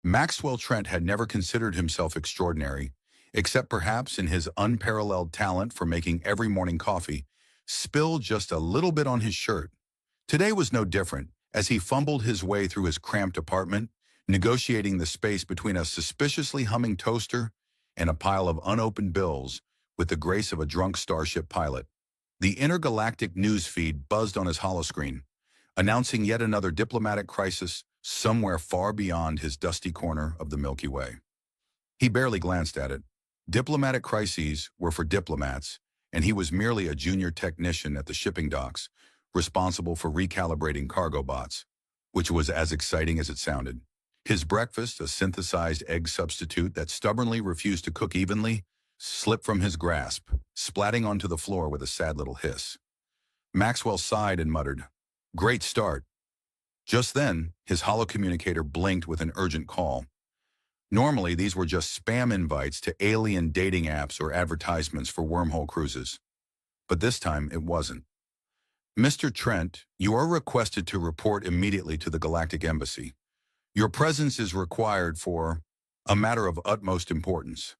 Maxwell Trent had never considered himself extraordinary, except perhaps in his unparalleled talent for making every morning coffee spill just a little bit on his shirt. Today was no different, as he fumbled his way through his cramped apartment, negotiating the space between a suspiciously humming toaster and a pile of unopened bills with the grace of a drunk starship pilot. The intergalactic news feed buzzed on his holoscreen, announcing yet another diplomatic crisis somewhere far beyond his dusty corner of the Milky Way. He barely glanced at it. Diplomatic crises were for diplomats, and he was merely a junior technician at the shipping docks, responsible for recalibrating cargo bots, which was as exciting as it sounded. His breakfast, a synthesized egg substitute that stubbornly refused to cook evenly, slipped from his grasp, splatting onto the floor with a sad little hiss. Maxwell sighed and muttered, "Great start." Just then, his holocommunicator blinked with an urgent call. Normally, these were just spam invites to alien dating apps or advertisements for wormhole cruises. But this time, it wasn't. "Mr. Trent, you are requested to report immediately to the Galactic Embassy. Your presence is required for a matter of utmost importance."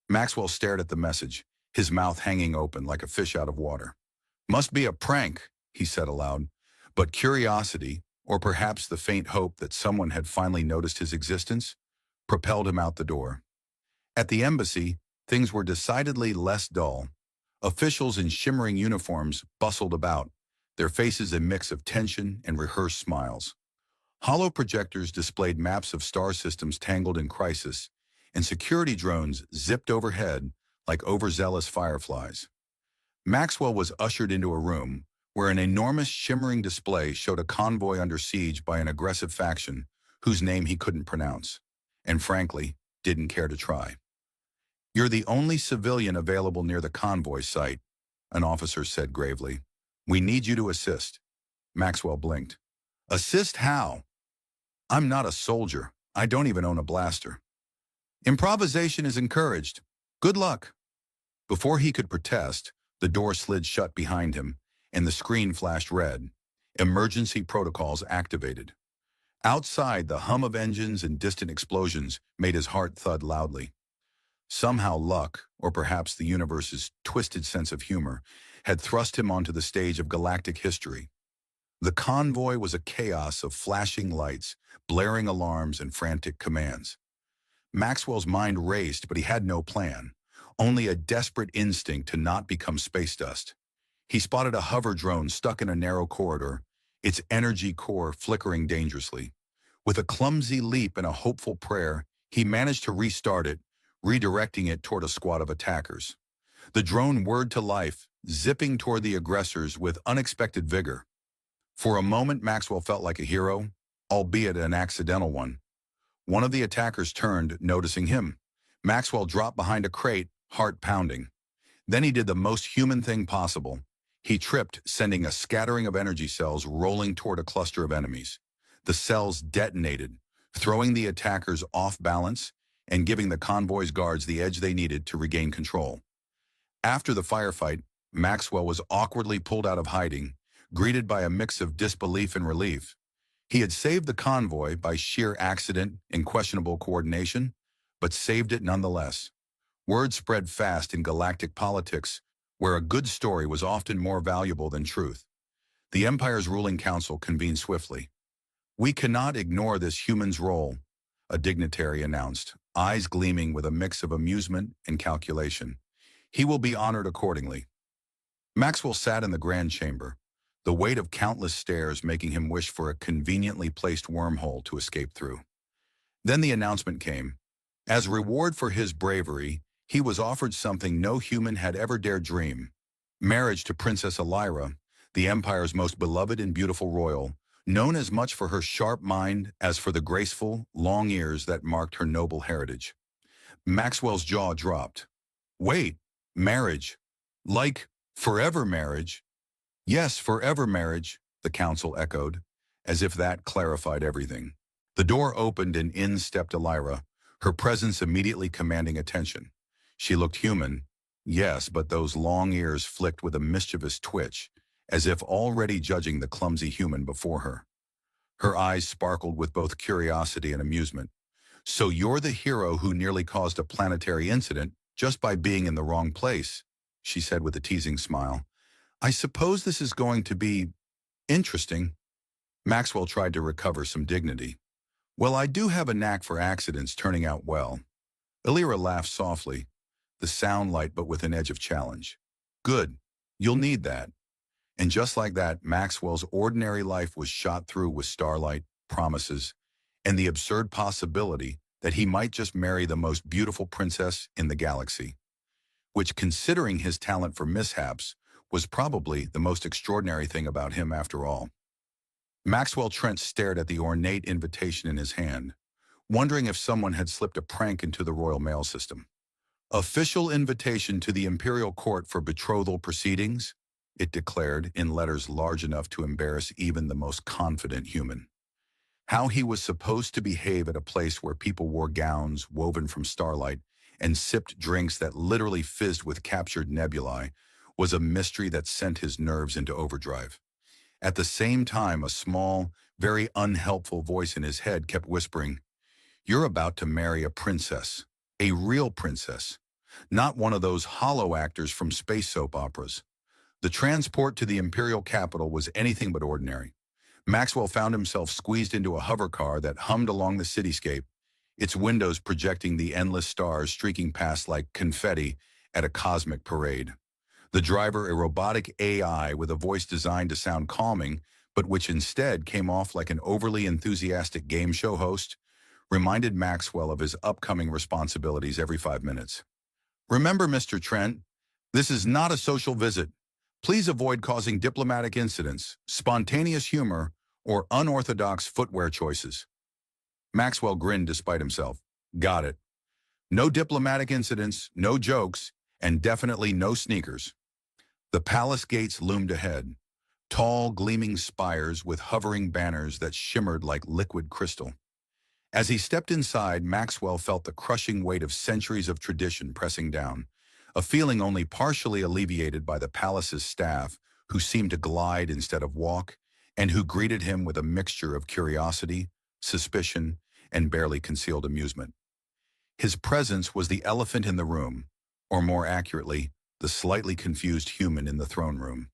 Maxwell stared at the message, his mouth hanging open like a fish out of water. "Must be a prank," he said aloud, but curiosity, or perhaps the faint hope that someone had finally noticed his existence, propelled him out the door. At the embassy, things were decidedly less dull. Officials in shimmering uniforms bustled about, their faces a mix of tension and rehearsed smiles. Hollow projectors displayed maps of star systems tangled in crisis, and security drones zipped overhead like overzealous fireflies. Maxwell was ushered into a room where an enormous shimmering display showed a convoy under siege by an aggressive faction whose name he couldn't pronounce, and frankly, didn't care to try. "You're the only civilian available near the convoy site," an officer said gravely. "We need you to assist." Maxwell blinked. "Assist how? I'm not a soldier. I don't even own a blaster." "Improvisation is encouraged. Good luck." Before he could protest, the door slid shut behind him, and the screen flashed red. Emergency protocols activated. Outside, the hum of engines and distant explosions made his heart thud loudly. Somehow luck, or perhaps the universe's twisted sense of humor, had thrust him onto the stage of galactic history. The convoy was a chaos of flashing lights, blaring alarms, and frantic commands. Maxwell's mind raced, but he had no plan, only a desperate instinct to not become space dust. He spotted a hover drone stuck in a narrow corridor, its energy core flickering dangerously. With a clumsy leap and a hopeful prayer, he managed to restart it, redirecting it toward a squad of attackers. The drone whirred to life, zipping toward the aggressors with unexpected vigor. For a moment, Maxwell felt like a hero, albeit an accidental one. One of the attackers turned, noticing him. Maxwell dropped behind a crate, heart pounding. Then he did the most human thing possible. He tripped, sending a scattering of energy cells rolling toward a cluster of enemies. The cells detonated, throwing the attackers off balance and giving the convoy's guards the edge they needed to regain control. After the firefight, Maxwell was awkwardly pulled out of hiding, greeted by a mix of disbelief and relief. He had saved the convoy by sheer accident and questionable coordination, but saved it nonetheless. Word spread fast in galactic politics, where a good story was often more valuable than truth. The Empire's ruling council convened swiftly. "We cannot ignore this human's role," a dignitary announced, eyes gleaming with a mix of amusement and calculation. "He will be honored accordingly." Maxwell sat in the grand chamber, the weight of countless stairs making him wish for a conveniently placed wormhole to escape through. Then the announcement came. As reward for his bravery, he was offered something no human had ever dared dream: marriage to Princess Elira, the Empire's most beloved and beautiful royal, known as much for her sharp mind as for the graceful, long ears that marked her noble heritage. Maxwell's jaw dropped. "Wait, marriage? Like forever marriage?" "Yes, forever marriage," the council echoed, as if that clarified everything. The door opened and in stepped Elira, her presence immediately commanding attention. She looked human, yes, but those long ears flicked with a mischievous twitch, as if already judging the clumsy human before her. Her eyes sparkled with both curiosity and amusement. So you're the hero who nearly caused a planetary incident just by being in the wrong place, she said with a teasing smile. I suppose this is going to be interesting. Maxwell tried to recover some dignity. Well, I do have a knack for accidents turning out well. Illyra laughed softly, the sound light but with an edge of challenge. Good. You'll need that. And just like that, Maxwell's ordinary life was shot through with starlight, promises, and the absurd possibility that he might just marry the most beautiful princess in the galaxy, which, considering his talent for mishaps, was probably the most extraordinary thing about him after all. Maxwell Trent stared at the ornate invitation in his hand, wondering if someone had slipped a prank into the Royal Mail system. Official invitation to the Imperial Court for betrothal proceedings, it declared in letters large enough to embarrass even the most confident human. How he was supposed to behave at a place where people wore gowns woven from starlight and sipped drinks that literally fizzed with captured nebulae was a mystery that sent his nerves into overdrive. At the same time, a small, very unhelpful voice in his head kept whispering, "You're about to marry a princess, a real princess, not one of those hollow actors from space soap operas." The transport to the imperial capital was anything but ordinary. Maxwell found himself squeezed into a hover car that hummed along the cityscape, its windows projecting the endless stars streaking past like confetti at a cosmic parade. The driver, a robotic AI with a voice designed to sound calming, but which instead came off like an overly enthusiastic game show host, reminded Maxwell of his upcoming responsibilities every 5 minutes. Remember, Mr. Trent, this is not a social visit. Please avoid causing diplomatic incidents, spontaneous humor, or unorthodox footwear choices. Maxwell grinned despite himself. Got it. No diplomatic incidents, no jokes, and definitely no sneakers. The palace gates loomed ahead, tall, gleaming spires with hovering banners that shimmered like liquid crystal. As he stepped inside, Maxwell felt the crushing weight of centuries of tradition pressing down, a feeling only partially alleviated by the palace's staff, who seemed to glide instead of walk, and who greeted him with a mixture of curiosity, suspicion, and barely concealed amusement. His presence was the elephant in the room, or more accurately, the slightly confused human in the throne room.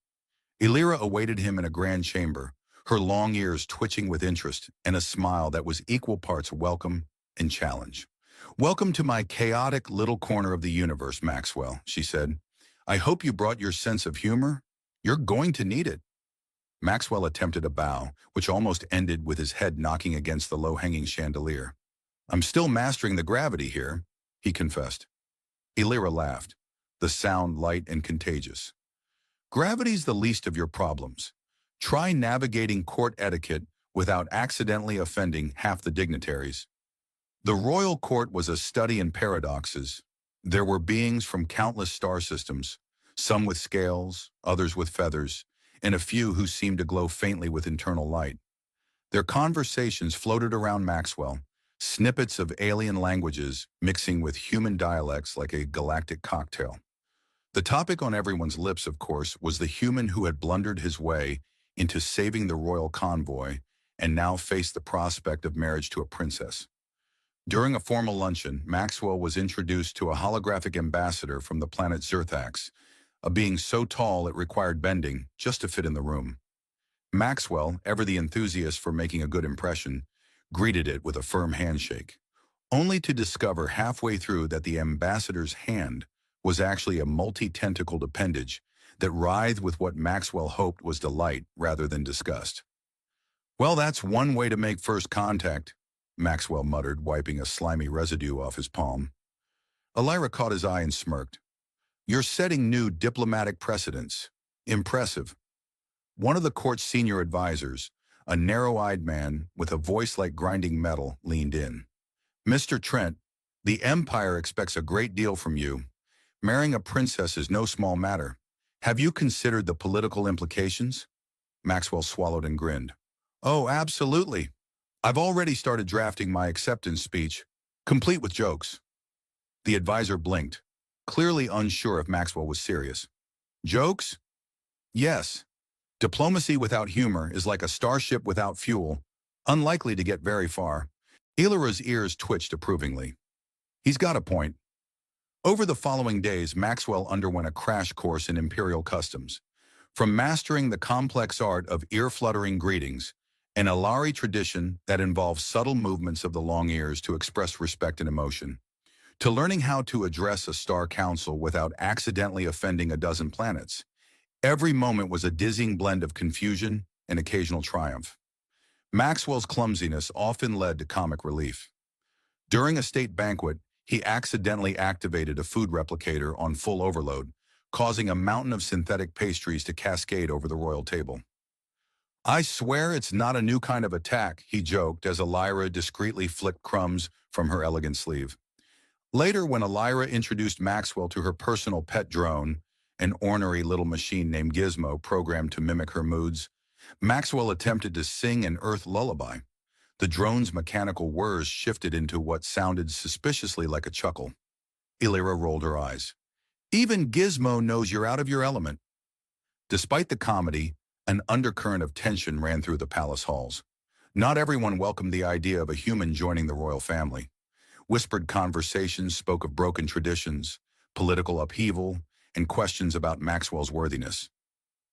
Illyra awaited him in a grand chamber, her long ears twitching with interest and a smile that was equal parts welcome and challenge. "Welcome to my chaotic little corner of the universe, Maxwell," she said. "I hope you brought your sense of humor. You're going to need it." Maxwell attempted a bow, which almost ended with his head knocking against the low-hanging chandelier. "I'm still mastering the gravity here," he confessed. Illyra laughed, the sound light and contagious. "Gravity's the least of your problems. Try navigating court etiquette without accidentally offending half the dignitaries." The royal court was a study in paradoxes. There were beings from countless star systems, some with scales, others with feathers, and a few who seemed to glow faintly with internal light. Their conversations floated around Maxwell, snippets of alien languages mixing with human dialects like a galactic cocktail. The topic on everyone's lips, of course, was the human who had blundered his way into saving the royal convoy and now faced the prospect of marriage to a princess. During a formal luncheon, Maxwell was introduced to a holographic ambassador from the planet Zerthax, a being so tall it required bending just to fit in the room. Maxwell, ever the enthusiast for making a good impression, greeted it with a firm handshake, only to discover halfway through that the ambassador's hand was actually a multi-tentacled appendage that writhed with what Maxwell hoped was delight rather than disgust. "Well, that's one way to make first contact," Maxwell muttered, wiping a slimy residue off his palm. Illyra caught his eye and smirked. "You're setting new diplomatic precedents. Impressive." One of the court's senior advisors, a narrow-eyed man with a voice like grinding metal, leaned in. "Mr. Trent, the Empire expects a great deal from you. Marrying a princess is no small matter. Have you considered the political implications?" Maxwell swallowed and grinned. "Oh, absolutely. I've already started drafting my acceptance speech, complete with jokes." The advisor blinked, clearly unsure if Maxwell was serious. "Jokes?" "Yes. Diplomacy without humor is like a starship without fuel, unlikely to get very far. Elira's ears twitched approvingly. He's got a point. Over the following days, Maxwell underwent a crash course in imperial customs. From mastering the complex art of ear-fluttering greetings, an Alari tradition that involves subtle movements of the long ears to express respect and emotion, to learning how to address a star council without accidentally offending a dozen planets. Every moment was a dizzying blend of confusion and occasional triumph. Maxwell's clumsiness often led to comic relief. During a state banquet, he accidentally activated a food replicator on full overload, causing a mountain of synthetic pastries to cascade over the royal table. "I swear it's not a new kind of attack," he joked as Elira discreetly flicked crumbs from her elegant sleeve. Later, when Elira introduced Maxwell to her personal pet drone, an ornery little machine named Gizmo programmed to mimic her moods, Maxwell attempted to sing an Earth lullaby. The drone's mechanical whirs shifted into what sounded suspiciously like a chuckle. Elira rolled her eyes. "Even Gizmo knows you're out of your element." Despite the comedy, an undercurrent of tension ran through the palace halls. Not everyone welcomed the idea of a human joining the royal family. Whispered conversations spoke of broken traditions, political upheaval, and questions about Maxwell's worthiness.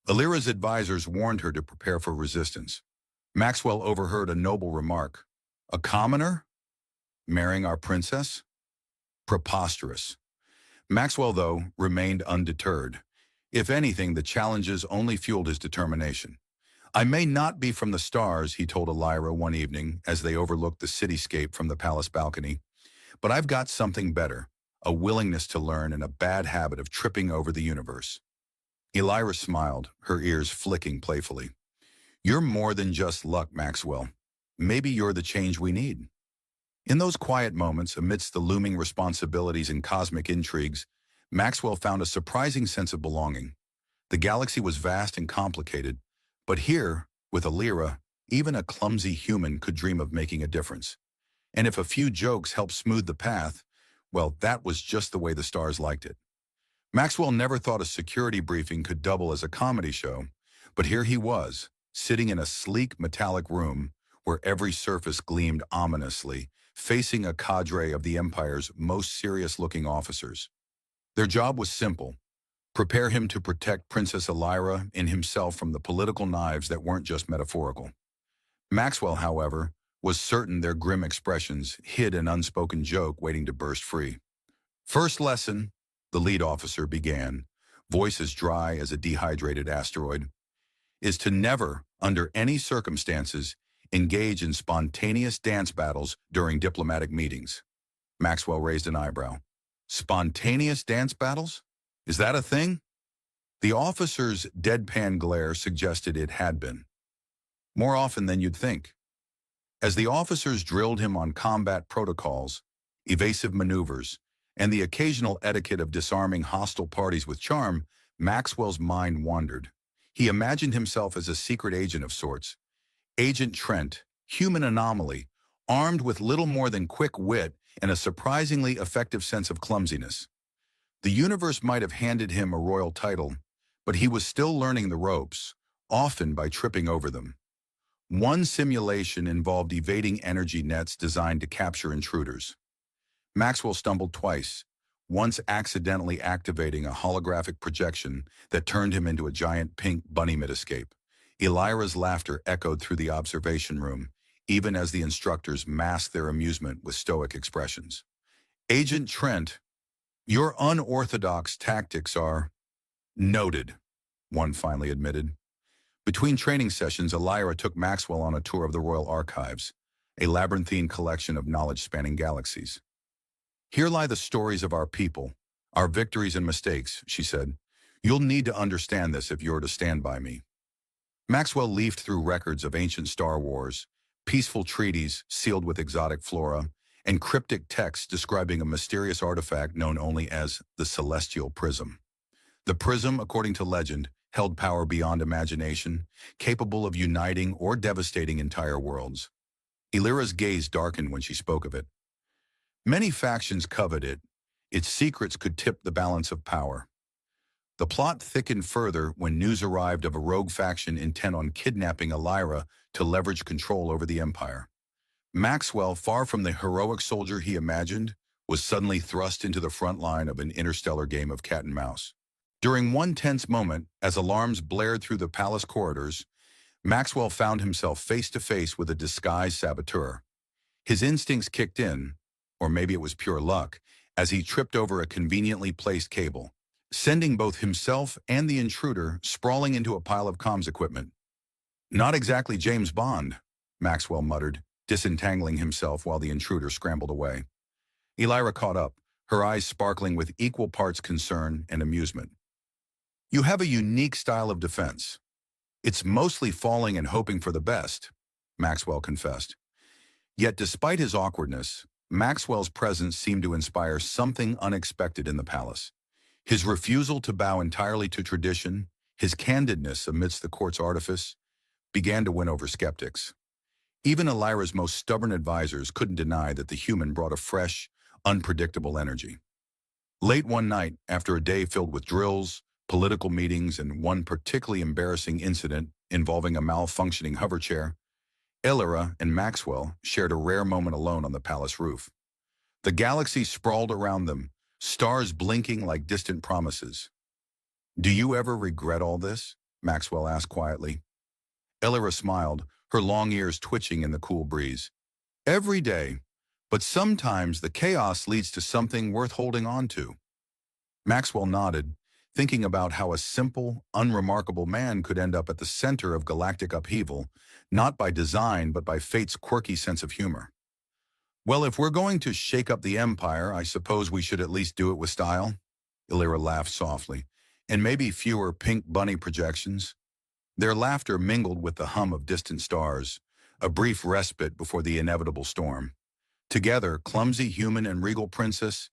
Elira's advisors warned her to prepare for resistance. Maxwell overheard a noble remark. "A commoner? Marrying our princess? Preposterous." Maxwell, though, remained undeterred. If anything, the challenges only fueled his determination. "I may not be from the stars," he told Elira one evening as they overlooked the cityscape from the palace balcony, "but I've got something better, a willingness to learn and a bad habit of tripping over the universe." Elira smiled, her ears flicking playfully. "You're more than just luck, Maxwell. Maybe you're the change we need." In those quiet moments, amidst the looming responsibilities and cosmic intrigues, Maxwell found a surprising sense of belonging. The galaxy was vast and complicated, but here, with Elira, even a clumsy human could dream of making a difference. And if a few jokes helped smooth the path, well, that was just the way the stars liked it. Maxwell never thought a security briefing could double as a comedy show, but here he was, sitting in a sleek metallic room where every surface gleamed ominously, facing a cadre of the Empire's most serious-looking officers. Their job was simple: prepare him to protect Princess Elira and himself from the political knives that weren't just metaphorical. Maxwell, however, was certain their grim expressions hid an unspoken joke waiting to burst free. "First lesson," the lead officer began, voice as dry as a dehydrated asteroid, "is to never, under any circumstances, engage in spontaneous dance battles during diplomatic meetings." Maxwell raised an eyebrow. "Spontaneous dance battles? Is that a thing?" The officer's deadpan glare suggested it had been. "More often than you'd think." As the officers drilled him on combat protocols, evasive maneuvers, and the occasional etiquette of disarming hostile parties with charm, Maxwell's mind wandered. He imagined himself as a secret agent of sorts. Agent Trent, human anomaly, armed with little more than quick wit and a surprisingly effective sense of clumsiness. The universe might have handed him a royal title, but he was still learning the ropes, often by tripping over them. One simulation involved evading energy nets designed to capture intruders. Maxwell stumbled twice, once accidentally activating a holographic projection that turned him into a giant pink bunny mid-escape. Elira's laughter echoed through the observation room, even as the instructors masked their amusement with stoic expressions. "Agent Trent, your unorthodox tactics are noted," one finally admitted. Between training sessions, Elira took Maxwell on a tour of the Royal Archives, a labyrinthine collection of knowledge spanning galaxies. "Here lie the stories of our people, our victories and mistakes," she said. "You'll need to understand this if you're to stand by me." Maxwell leafed through records of ancient Star Wars, peaceful treaties sealed with exotic flora, and cryptic texts describing a mysterious artifact known only as the Celestial Prism. The prism, according to legend, held power beyond imagination, capable of uniting or devastating entire worlds. Elira's gaze darkened when she spoke of it. Many factions covet it. Its secrets could tip the balance of power. The plot thickened further when news arrived of a rogue faction intent on kidnapping Elira to leverage control over the Empire. Maxwell, far from the heroic soldier he imagined, was suddenly thrust into the front line of an interstellar game of cat and mouse. During one tense moment, as alarms blared through the palace corridors, Maxwell found himself face to face with a disguised saboteur. His instincts kicked in, or maybe it was pure luck, as he tripped over a conveniently placed cable, sending both himself and the intruder sprawling into a pile of comms equipment. "Not exactly James Bond," Maxwell muttered, disentangling himself while the intruder scrambled away. Elira caught up, her eyes sparkling with equal parts concern and amusement. "You have a unique style of defense. It's mostly falling and hoping for the best," Maxwell confessed. Yet despite his awkwardness, Maxwell's presence seemed to inspire something unexpected in the palace. His refusal to bow entirely to tradition, his candidness amidst the court's artifice, began to win over skeptics. Even Elira's most stubborn advisors couldn't deny that the human brought a fresh, unpredictable energy. Late one night, after a day filled with drills, political meetings, and one particularly embarrassing incident involving a malfunctioning hoverchair, Elira and Maxwell shared a rare moment alone on the palace roof. The galaxy sprawled around them, stars blinking like distant promises. "Do you ever regret all this?" Maxwell asked quietly. Elira smiled, her long ears twitching in the cool breeze. "Every day, but sometimes the chaos leads to something worth holding on to." Maxwell nodded, thinking about how a simple, unremarkable man could end up at the center of galactic upheaval, not by design but by fate's quirky sense of humor. "Well, if we're going to shake up the Empire, I suppose we should at least do it with style." Elira laughed softly. "And maybe fewer pink bunny projections." Their laughter mingled with the hum of distant stars, a brief respite before the inevitable storm. Together, clumsy human and regal princess,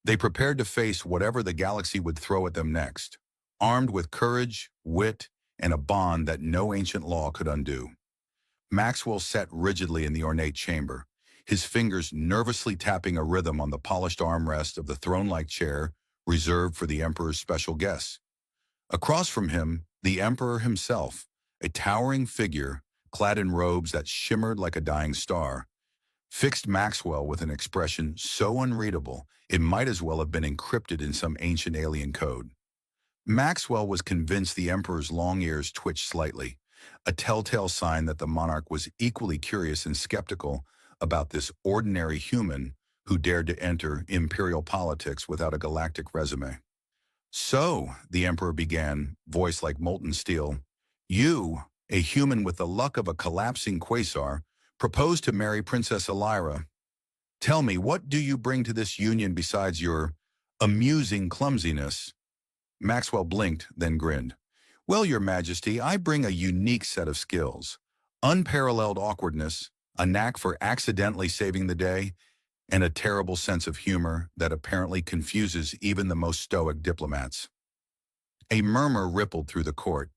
they prepared to face whatever the galaxy would throw at them next, armed with courage, wit, and a bond that no ancient law could undo. Maxwell sat rigidly in the ornate chamber, his fingers nervously tapping a rhythm on the polished armrest of the throne-like chair reserved for the Emperor's special guests. Across from him, the Emperor himself, a towering figure clad in robes that shimmered like a dying star, fixed Maxwell with an expression so unreadable it might as well have been encrypted in some ancient alien code. Maxwell was convinced the Emperor's long ears twitched slightly, a telltale sign that the monarch was equally curious and skeptical about this ordinary human who dared to enter imperial politics without a galactic resume. "So," the Emperor began, voice like molten steel, "you, a human with the luck of a collapsing quasar, proposed to marry Princess Elira. Tell me, what do you bring to this union besides your amusing clumsiness?" Maxwell blinked, then grinned. "Well, Your Majesty, I bring a unique set of skills. Unparalleled awkwardness, a knack for accidentally saving the day, and a terrible sense of humor that apparently confuses even the most stoic diplomats." A murmur rippled through the court.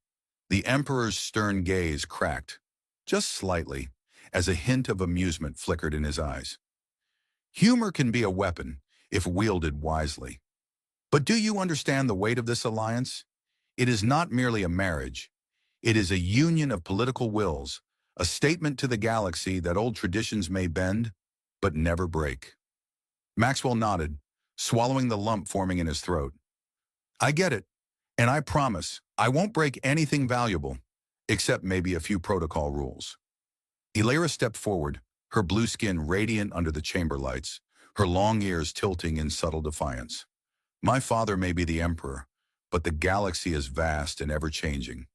The Emperor's stern gaze cracked, just slightly, as a hint of amusement flickered in his eyes. "Humor can be a weapon, if wielded wisely. But do you understand the weight of this alliance? It is not merely a marriage. It is a union of political wills, a statement to the galaxy that old traditions may bend, but never break." Maxwell nodded, swallowing the lump forming in his throat. "I get it, and I promise I won't break anything valuable, except maybe a few protocol rules." Elira stepped forward, her blue skin radiant under the chamber lights, her long ears tilting in subtle defiance. "My father may be the Emperor, but the galaxy is vast and ever-changing.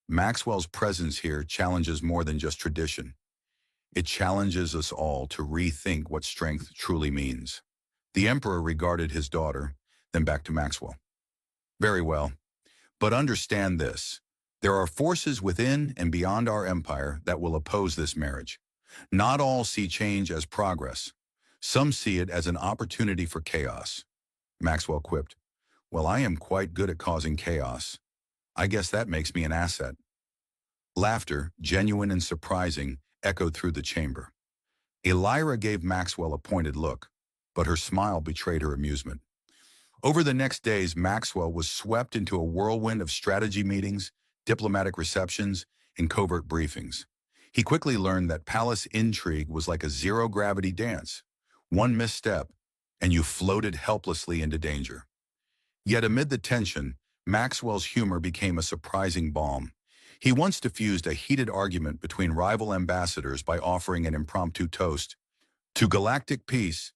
Maxwell's presence here challenges more than just tradition. It challenges us all to rethink what strength truly means." The Emperor regarded his daughter, then back to Maxwell. "Very well, but understand this. There are forces within and beyond our empire that will oppose this marriage. Not all see change as progress. Some see it as an opportunity for chaos." Maxwell quipped, "Well, I am quite good at causing chaos. I guess that makes me an asset." Laughter, genuine and surprising, echoed through the chamber. Elira gave Maxwell a pointed look, but her smile betrayed her amusement. Over the next days, Maxwell was swept into a whirlwind of strategy meetings, diplomatic receptions, and covert briefings. He quickly learned that palace intrigue was like a zero-gravity dance. One misstep, and you floated helplessly into danger. Yet amid the tension, Maxwell's humor became a surprising balm. He once diffused a heated argument between rival ambassadors by offering an impromptu toast to galactic peace.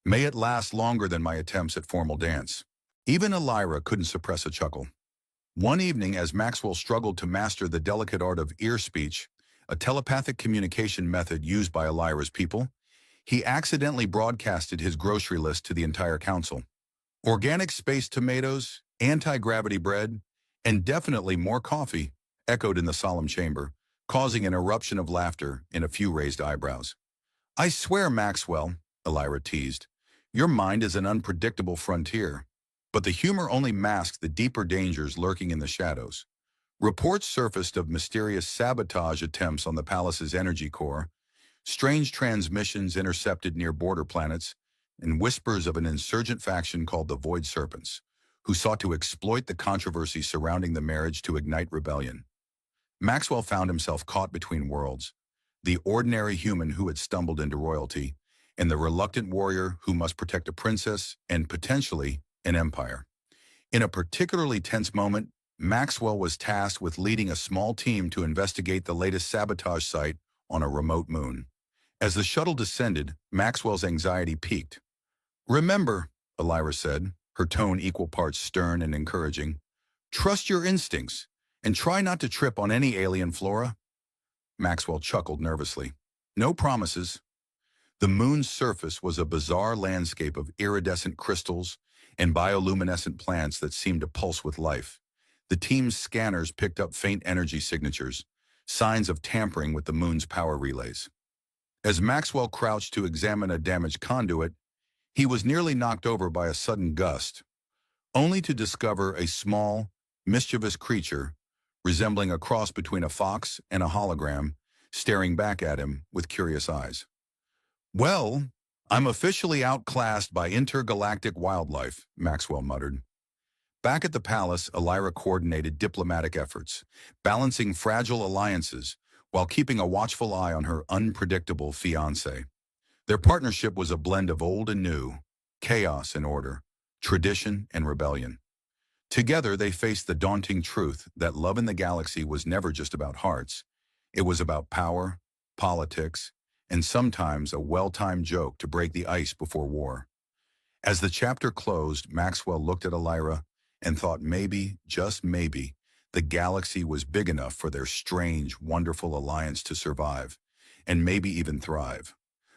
May it last longer than my attempts at formal dance. Even Elira couldn't suppress a chuckle. One evening, as Maxwell struggled to master the delicate art of ear speech, a telepathic communication method used by Elira's people, he accidentally broadcasted his grocery list to the entire council. Organic space tomatoes, anti-gravity bread, and definitely more coffee echoed in the solemn chamber, causing an eruption of laughter and a few raised eyebrows. I swear, Maxwell, Elira teased, your mind is an unpredictable frontier. But the humor only masked the deeper dangers lurking in the shadows. Reports surfaced of mysterious sabotage attempts on the palace's energy core, strange transmissions intercepted near border planets, and whispers of an insurgent faction called the Void Serpents, who sought to exploit the controversy surrounding the marriage to ignite rebellion. Maxwell found himself caught between worlds, the ordinary human who had stumbled into royalty, and the reluctant warrior who must protect a princess and, potentially, an empire. In a particularly tense moment, Maxwell was tasked with leading a small team to investigate the latest sabotage site on a remote moon. As the shuttle descended, Maxwell's anxiety peaked. Remember, Elira said, her tone equal parts stern and encouraging, trust your instincts and try not to trip on any alien flora. Maxwell chuckled nervously. No promises. The moon's surface was a bizarre landscape of iridescent crystals and bioluminescent plants that seemed to pulse with life. The team's scanners picked up faint energy signatures, signs of tampering with the moon's power relays. As Maxwell crouched to examine a damaged conduit, he was nearly knocked over by a sudden gust, only to discover a small, mischievous creature resembling a cross between a fox and a hologram, staring back at him with curious eyes. Well, I'm officially outclassed by intergalactic wildlife, Maxwell muttered. Back at the palace, Elira coordinated diplomatic efforts, balancing fragile alliances while keeping a watchful eye on her unpredictable fiancé. Their partnership was a blend of old and new, chaos and order, tradition and rebellion. Together, they faced the daunting truth that love in the galaxy was never just about hearts. It was about power, politics, and sometimes a well-timed joke to break the ice before war. As the chapter closed, Maxwell looked at Elira and thought maybe, just maybe, the galaxy was big enough for their strange, wonderful alliance to survive, and maybe even thrive.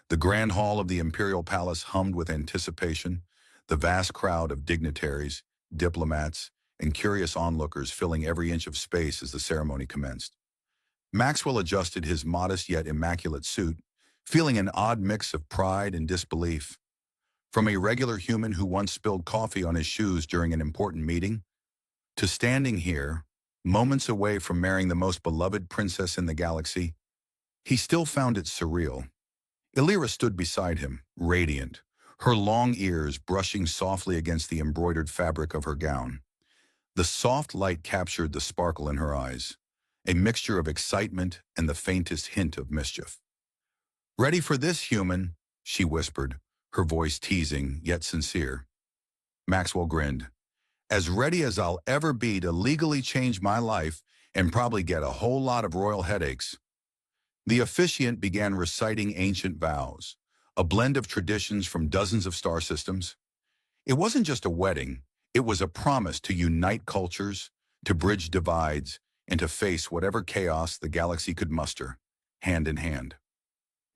The grand hall of the Imperial Palace hummed with anticipation, the vast crowd of dignitaries, diplomats, and curious onlookers filling every inch of space as the ceremony commenced. Maxwell adjusted his modest yet immaculate suit, feeling an odd mix of pride and disbelief. From a regular human who once spilled coffee on his shoes during an important meeting, to standing here, moments away from marrying the most beloved princess in the galaxy, he still found it surreal. Elira stood beside him, radiant, her long ears brushing softly against the embroidered fabric of her gown. The soft light captured the sparkle in her eyes, a mixture of excitement and the faintest hint of mischief. "Ready for this, human?" she whispered, her voice teasing yet sincere. Maxwell grinned. "As ready as I'll ever be to legally change my life and probably get a whole lot of royal headaches." The officiant began reciting ancient vows, a blend of traditions from dozens of star systems. It wasn't just a wedding, it was a promise to unite cultures, to bridge divides, and to face whatever chaos the galaxy could muster, hand in hand.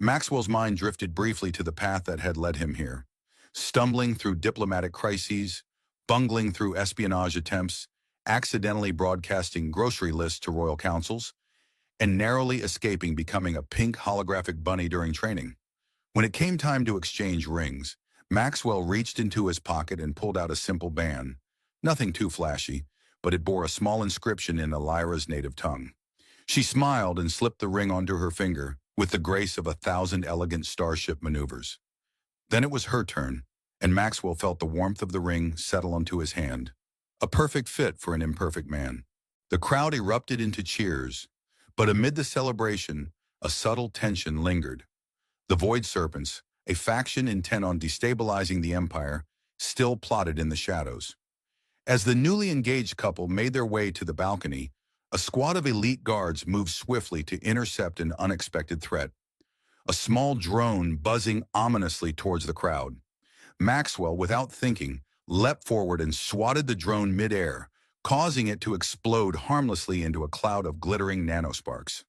Maxwell's mind drifted briefly to the path that had led him here, stumbling through diplomatic crises, bungling through espionage attempts, accidentally broadcasting grocery lists to royal councils, and narrowly escaping becoming a pink holographic bunny during training. When it came time to exchange rings, Maxwell reached into his pocket and pulled out a simple band. Nothing too flashy, but it bore a small inscription in Elira's native tongue. She smiled and slipped the ring onto her finger, with the grace of 1,000 elegant starship maneuvers. Then it was her turn, and Maxwell felt the warmth of the ring settle onto his hand. A perfect fit for an imperfect man. The crowd erupted into cheers, but amid the celebration, A subtle tension lingered. The Void Serpents, a faction intent on destabilizing the Empire, still plotted in the shadows. As the newly engaged couple made their way to the balcony, a squad of elite guards moved swiftly to intercept an unexpected threat. A small drone buzzing ominously towards the crowd. Maxwell, without thinking, leapt forward and swatted the drone mid-air, causing it to explode harmlessly into a cloud of glittering nanosparks.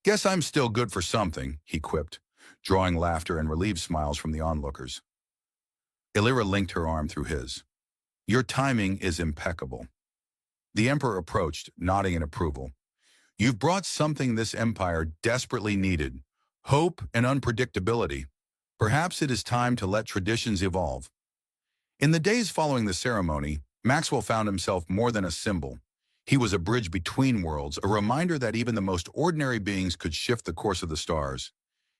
"Guess I'm still good for something," he quipped, drawing laughter and relieved smiles from the onlookers. Illyra linked her arm through his. "Your timing is impeccable." The Emperor approached, nodding in approval. "You've brought something this empire desperately needed. Hope and unpredictability. Perhaps it is time to let traditions evolve." In the days following the ceremony, Maxwell found himself more than a symbol. He was a bridge between worlds, a reminder that even the most ordinary beings could shift the course of the stars.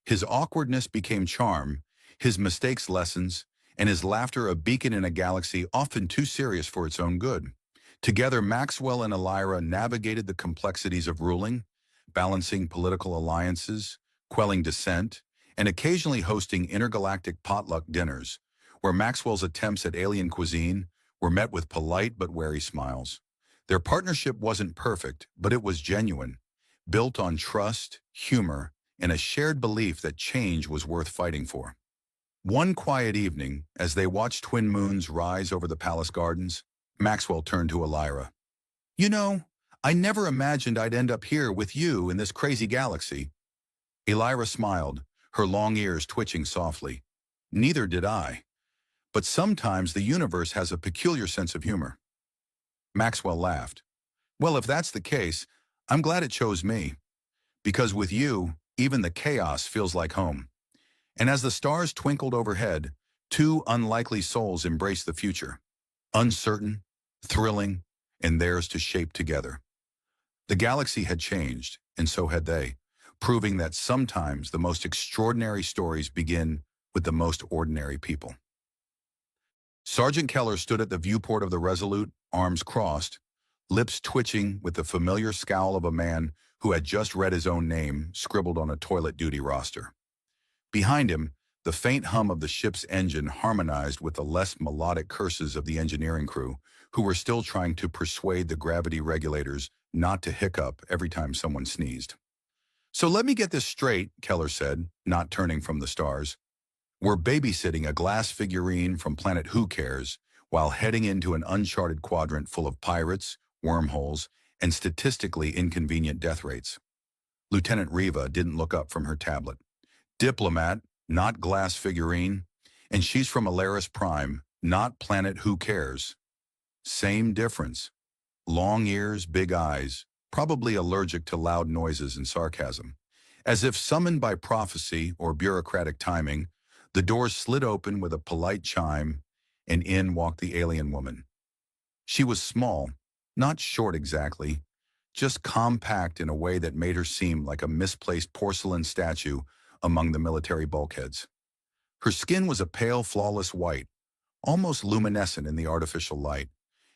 His awkwardness became charm, his mistakes lessons, and his laughter a beacon in a galaxy often too serious for its own good. Together, Maxwell and Illyra navigated the complexities of ruling, balancing political alliances, quelling dissent, and occasionally hosting intergalactic potluck dinners, where Maxwell's attempts at alien cuisine were met with polite but wary smiles. Their partnership wasn't perfect, but it was genuine, built on trust, humor, and a shared belief that change was worth fighting for. One quiet evening, as they watched twin moons rise over the palace gardens, Maxwell turned to Illyra. "You know, I never imagined I'd end up here with you in this crazy galaxy." Illyra smiled, her long ears twitching softly. "Neither did I. But sometimes the universe has a peculiar sense of humor." Maxwell laughed. "Well, if that's the case, I'm glad it chose me. Because with you, even the chaos feels like home." And as the stars twinkled overhead, two unlikely souls embraced the future. Uncertain, thrilling, and theirs to shape together. The galaxy had changed, and so had they, proving that sometimes the most extraordinary stories begin with the most ordinary people. Sergeant Keller stood at the viewport of the Resolute, arms crossed, lips twitching with the familiar scowl of a man who had just read his own name scribbled on a toilet duty roster. Behind him, the faint hum of the ship's engine harmonized with the less melodic curses of the engineering crew, who were still trying to persuade the gravity regulators not to hiccup every time someone sneezed. "So let me get this straight," Keller said, not turning from the stars. "We're babysitting a glass figurine from planet Who Cares while heading into an uncharted quadrant full of pirates, wormholes, and statistically inconvenient death rates." Lieutenant Riva didn't look up from her tablet. "Diplomat, not glass figurine, and she's from Alaris Prime, not planet Who Cares. Same difference. Long ears, big eyes, probably allergic to loud noises and sarcasm. As if summoned by prophecy or bureaucratic timing, the doors slid open with a polite chime, and in walked the alien woman. She was small, not short exactly, just compact in a way that made her seem like a misplaced porcelain statue among the military bulkheads. Her skin was a pale, flawless white, almost luminescent in the artificial light,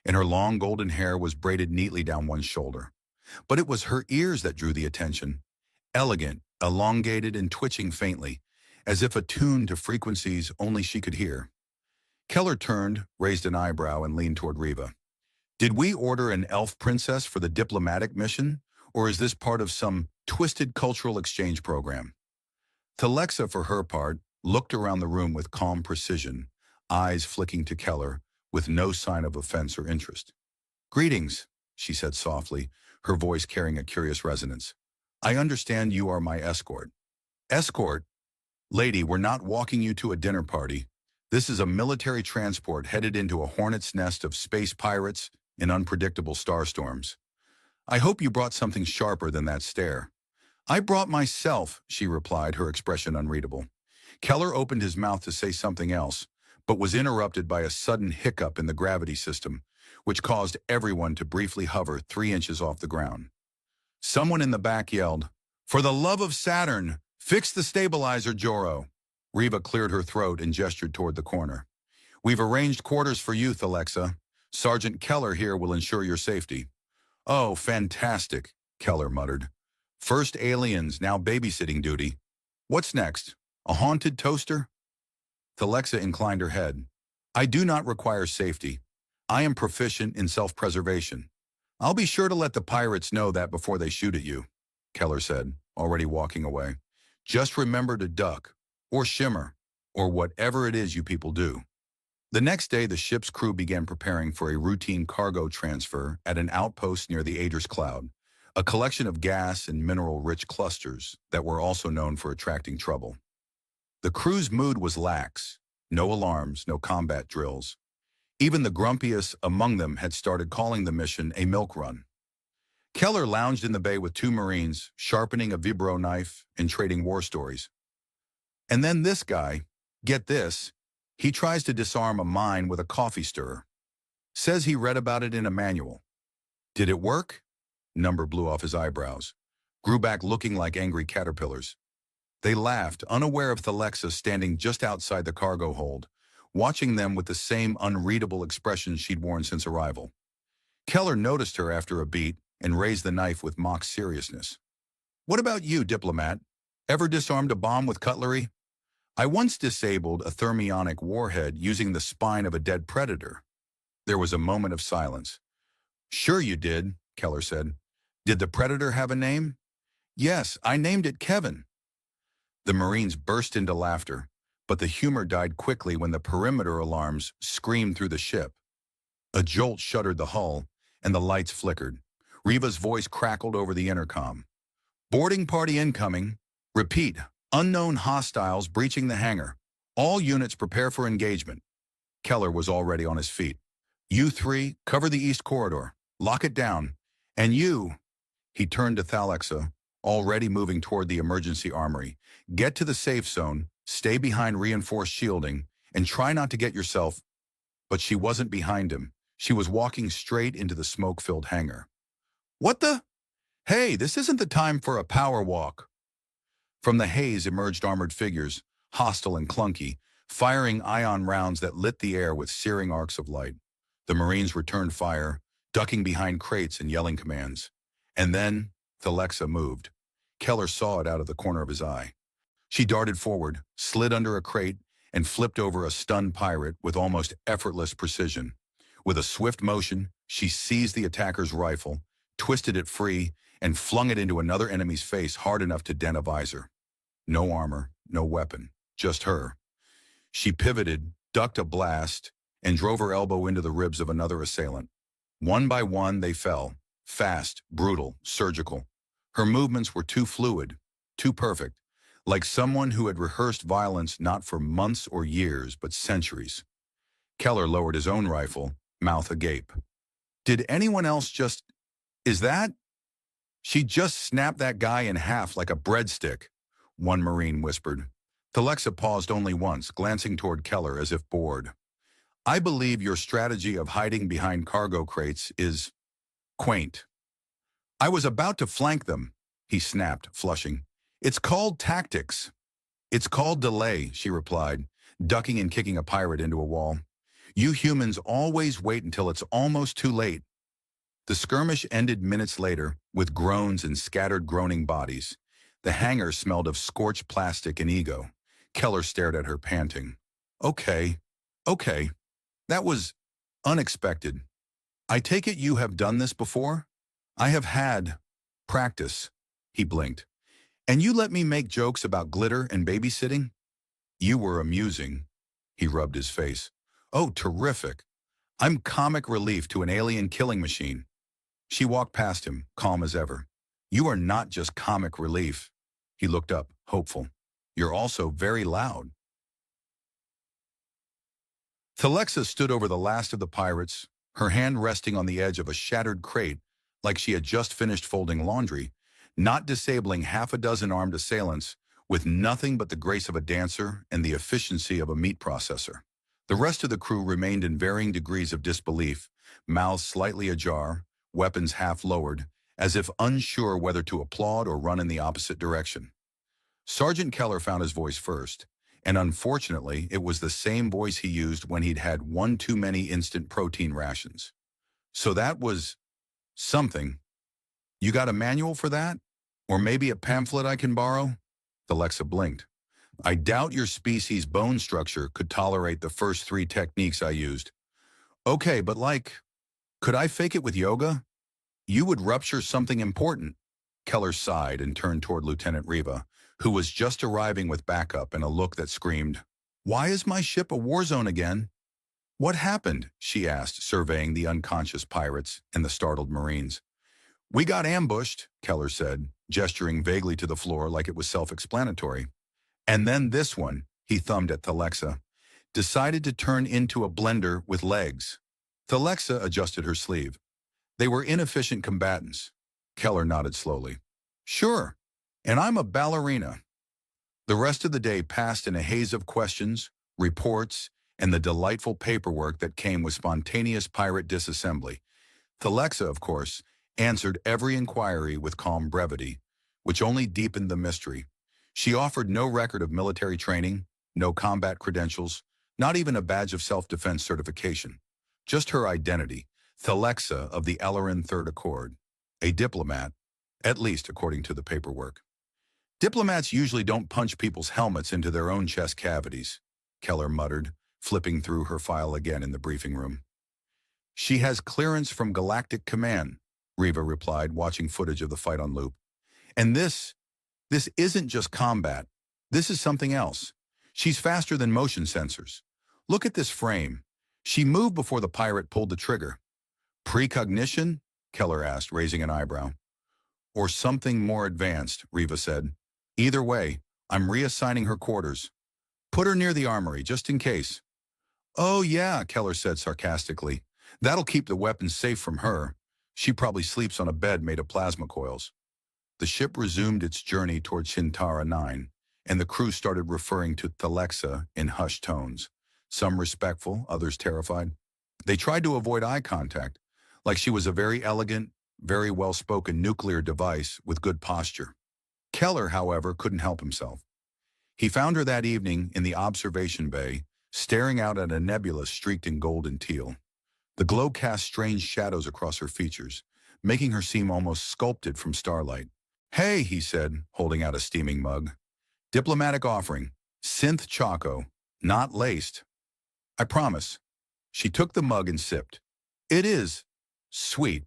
and her long golden hair was braided neatly down one shoulder. But it was her ears that drew the attention, elegant, elongated, and twitching faintly, as if attuned to frequencies only she could hear. Keller turned, raised an eyebrow, and leaned toward Riva. "Did we order an elf princess for the diplomatic mission, or is this part of some twisted cultural exchange program?" Telexa, for her part, looked around the room with calm precision, eyes flicking to Keller, with no sign of offense or interest. "Greetings," she said softly, her voice carrying a curious resonance. "I understand you are my escort." "Escort? Lady, we're not walking you to a dinner party. This is a military transport headed into a hornet's nest of space pirates and unpredictable starstorms. I hope you brought something sharper than that stare." "I brought myself," she replied, her expression unreadable. Keller opened his mouth to say something else, but was interrupted by a sudden hiccup in the gravity system, which caused everyone to briefly hover 3 inches off the ground. Someone in the back yelled, "For the love of Saturn, fix the stabilizer, Joro." Riva cleared her throat and gestured toward the corner. "We've arranged quarters for you, Alexa. Sergeant Keller here will ensure your safety." "Oh, fantastic," Keller muttered. First aliens, now babysitting duty. What's next? A haunted toaster? Thalexa inclined her head. I do not require safety. I am proficient in self-preservation. I'll be sure to let the pirates know that before they shoot at you, Keller said, already walking away. Just remember to duck, or shimmer, or whatever it is you people do. The next day, the ship's crew began preparing for a routine cargo transfer at an outpost near the Ader's Cloud, a collection of gas and mineral-rich clusters that were also known for attracting trouble. The crew's mood was lax. No alarms, no combat drills. Even the grumpiest among them had started calling the mission a milk run. Keller lounged in the bay with two Marines, sharpening a vibro knife and trading war stories. And then this guy, get this, he tries to disarm a mine with a coffee stirrer. Says he read about it in a manual. Did it work? Number blew off his eyebrows, grew back looking like angry caterpillars. They laughed, unaware of Thalexa standing just outside the cargo hold, watching them with the same unreadable expression she'd worn since arrival. Keller noticed her after a beat and raised the knife with mock seriousness. What about you, diplomat? Ever disarmed a bomb with cutlery? I once disabled a thermionic warhead using the spine of a dead predator. There was a moment of silence. Sure you did, Keller said. Did the predator have a name? Yes, I named it Kevin. The Marines burst into laughter, but the humor died quickly when the perimeter alarms screamed through the ship. A jolt shuddered the hull, and the lights flickered. Riva's voice crackled over the intercom. Boarding party incoming. Repeat, unknown hostiles breaching the hangar. All units prepare for engagement. Keller was already on his feet. You three, cover the east corridor. Lock it down. And you, he turned to Thalexa, already moving toward the emergency armory. Get to the safe zone, stay behind reinforced shielding, and try not to get yourself. But she wasn't behind him. She was walking straight into the smoke-filled hangar. What the? Hey, this isn't the time for a power walk. From the haze emerged armored figures, hostile and clunky, firing ion rounds that lit the air with searing arcs of light. The Marines returned fire, ducking behind crates and yelling commands. And then, Thalexa moved. Keller saw it out of the corner of his eye. She darted forward, slid under a crate, and flipped over a stunned pirate with almost effortless precision. With a swift motion, she seized the attacker's rifle, twisted it free, and flung it into another enemy's face hard enough to dent a visor. No armor, no weapon, just her. She pivoted, ducked a blast, and drove her elbow into the ribs of another assailant. One by one, they fell. Fast, brutal, surgical. Her movements were too fluid, too perfect, like someone who had rehearsed violence not for months or years, but centuries. Keller lowered his own rifle, mouth agape. Did anyone else just... Is that... She just snapped that guy in half like a breadstick, one Marine whispered. Thalexa paused only once, glancing toward Keller as if bored. I believe your strategy of hiding behind cargo crates is quaint. I was about to flank them, he snapped, flushing. It's called tactics. It's called delay, she replied, ducking and kicking a pirate into a wall. You humans always wait until it's almost too late. The skirmish ended minutes later, with groans and scattered groaning bodies. The hangar smelled of scorched plastic and ego. Keller stared at her, panting. Okay. That was unexpected. I take it you have done this before? I have had practice, he blinked. And you let me make jokes about glitter and babysitting? You were amusing. He rubbed his face. Oh, terrific. I'm comic relief to an alien killing machine. She walked past him, calm as ever. You are not just comic relief. He looked up, hopeful. You're also very loud. Thalexa stood over the last of the pirates, her hand resting on the edge of a shattered crate like she had just finished folding laundry, not disabling half a dozen armed assailants with nothing but the grace of a dancer and the efficiency of a meat processor. The rest of the crew remained in varying degrees of disbelief, mouths slightly ajar, weapons half lowered, as if unsure whether to applaud or run in the opposite direction. Sergeant Keller found his voice first, and unfortunately, it was the same voice he used when he'd had one too many instant protein rations. So that was something. You got a manual for that? Or maybe a pamphlet I can borrow? Alexa blinked. I doubt your species' bone structure could tolerate the first 3 techniques I used. Okay, but could I fake it with yoga? You would rupture something important. Keller sighed and turned toward Lieutenant Riva, who was just arriving with backup and a look that screamed, "Why is my ship a war zone again?" What happened? She asked, surveying the unconscious pirates and the startled Marines. We got ambushed, Keller said, gesturing vaguely to the floor like it was self-explanatory. And then this one, he thumbed at Thalexa, decided to turn into a blender with legs. Thalexa adjusted her sleeve. They were inefficient combatants. Keller nodded slowly. Sure, and I'm a ballerina. The rest of the day passed in a haze of questions, reports, and the delightful paperwork that came with spontaneous pirate disassembly. Thalexa, of course, answered every inquiry with calm brevity, which only deepened the mystery. She offered no record of military training, no combat credentials, not even a badge of self-defense certification. Just her identity, Thalexa of the Ellerin Third Accord, a diplomat, at least according to the paperwork. Diplomats usually don't punch people's helmets into their own chest cavities, Keller muttered, flipping through her file again in the briefing room. She has clearance from Galactic Command, Riva replied, watching footage of the fight on loop. And this isn't just combat. This is something else. She's faster than motion sensors. Look at this frame. She moved before the pirate pulled the trigger. Precognition? Keller asked, raising an eyebrow. Or something more advanced, Riva said. Either way, I'm reassigning her quarters. Put her near the armory, just in case. Oh yeah, Keller said sarcastically. That'll keep the weapons safe from her. She probably sleeps on a bed made of plasma coils. The ship resumed its journey toward Shintara 9, and the crew started referring to Thalexa in hushed tones, some respectful, others terrified. They tried to avoid eye contact, like she was a very elegant, very well-spoken nuclear device with good posture. Keller, however, couldn't help himself. He found her that evening in the observation bay, staring out at a nebula streaked in gold and teal. The glow cast strange shadows across her features, making her seem almost sculpted from starlight. Hey, he said, holding out a steaming mug. Diplomatic offering. Synth Choco. Not laced. I promise. She took the mug and sipped. It is. Sweet.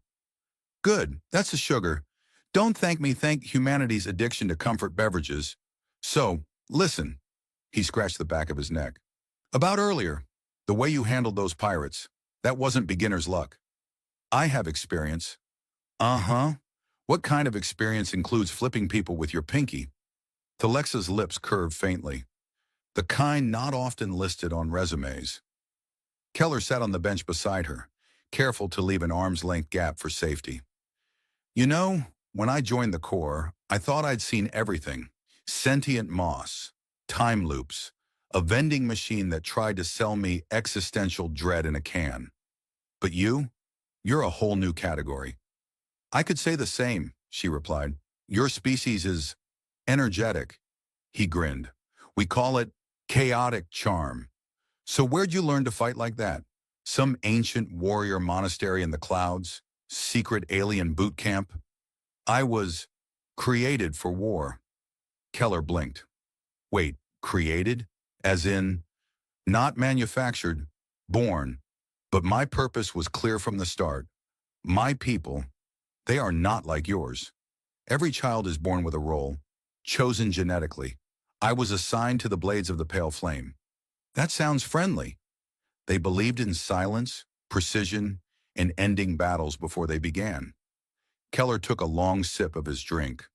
Good. That's the sugar. Don't thank me, thank humanity's addiction to comfort beverages. So, listen. He scratched the back of his neck. About earlier, the way you handled those pirates, that wasn't beginner's luck. I have experience. Uh-huh. What kind of experience includes flipping people with your pinky? Thalexa's lips curved faintly. The kind not often listed on resumes. Keller sat on the bench beside her, careful to leave an arm's-length gap for safety. You know, when I joined the Corps, I thought I'd seen everything. Sentient moss, time loops, a vending machine that tried to sell me existential dread in a can. But you're a whole new category. I could say the same, she replied. Your species is energetic. He grinned. We call it chaotic charm. So where'd you learn to fight like that? Some ancient warrior monastery in the clouds? Secret alien boot camp? I was created for war. Keller blinked. Wait, created? As in, not manufactured, born. But my purpose was clear from the start. My people, they are not like yours. Every child is born with a role, chosen genetically. I was assigned to the blades of the pale flame. That sounds friendly. They believed in silence, precision, and ending battles before they began. Keller took a long sip of his drink.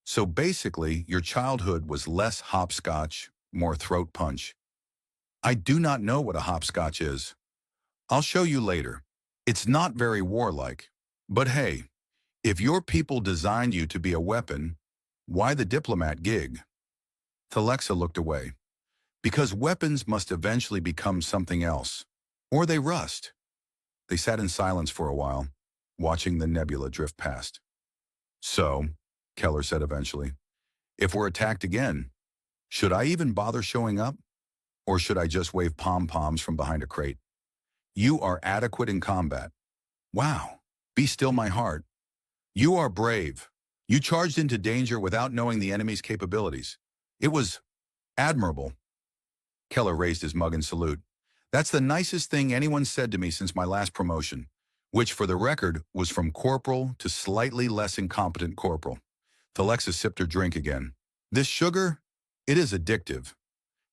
So basically, your childhood was less hopscotch, more throat punch. I do not know what a hopscotch is. I'll show you later. It's not very warlike. But hey, if your people designed you to be a weapon, why the diplomat gig? Thalexa looked away. Because weapons must eventually become something else, or they rust. They sat in silence for a while, watching the nebula drift past. So, Keller said eventually, if we're attacked again, should I even bother showing up? Or should I just wave pom-poms from behind a crate? You are adequate in combat. Wow, be still my heart. You are brave, You charged into danger without knowing the enemy's capabilities. It was admirable. Keller raised his mug in salute. That's the nicest thing anyone said to me since my last promotion, which, for the record, was from corporal to slightly less incompetent corporal. Alexa sipped her drink again. This sugar? It is addictive.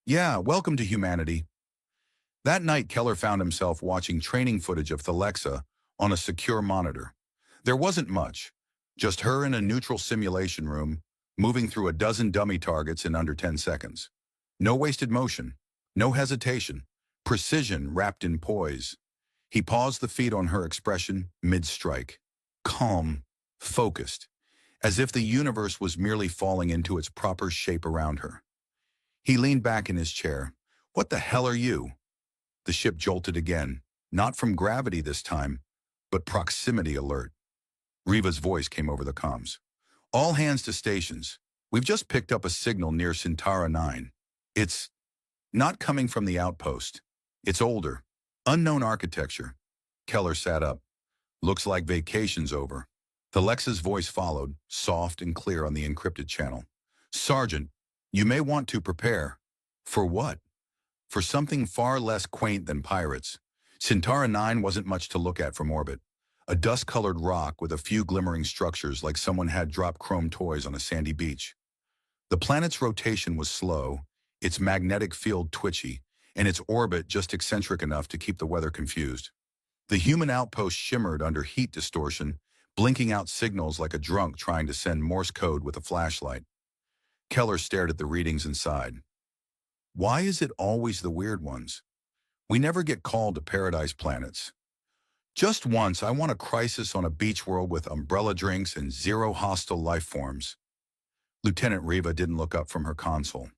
Yeah, welcome to humanity. That night, Keller found himself watching training footage of Alexa on a secure monitor. There wasn't much, just her in a neutral simulation room, moving through a dozen dummy targets in under 10 seconds. No wasted motion, no hesitation, precision wrapped in poise. He paused the feed on her expression mid-strike. Calm, focused, as if the universe was merely falling into its proper shape around her. He leaned back in his chair. What the hell are you? The ship jolted again, not from gravity this time, but proximity alert. Riva's voice came over the comms. All hands to stations. We've just picked up a signal near Centauri 9. It's not coming from the outpost. It's older. Unknown architecture. Keller sat up. Looks like vacation's over. Alexa's voice followed, soft and clear on the encrypted channel. Sergeant, you may want to prepare. For what? For something far less quaint than pirates. Centauri 9 wasn't much to look at from orbit. A dust-colored rock with a few glimmering structures like someone had dropped chrome toys on a sandy beach. The planet's rotation was slow, its magnetic field twitchy, and its orbit just eccentric enough to keep the weather confused. The human outpost shimmered under heat distortion, blinking out signals like a drunk trying to send Morse code with a flashlight. Keller stared at the readings and sighed. Why is it always the weird ones? We never get called to paradise planets. Just once, I want a crisis on a beach world with umbrella drinks and zero hostile life forms. Lieutenant Riva didn't look up from her console.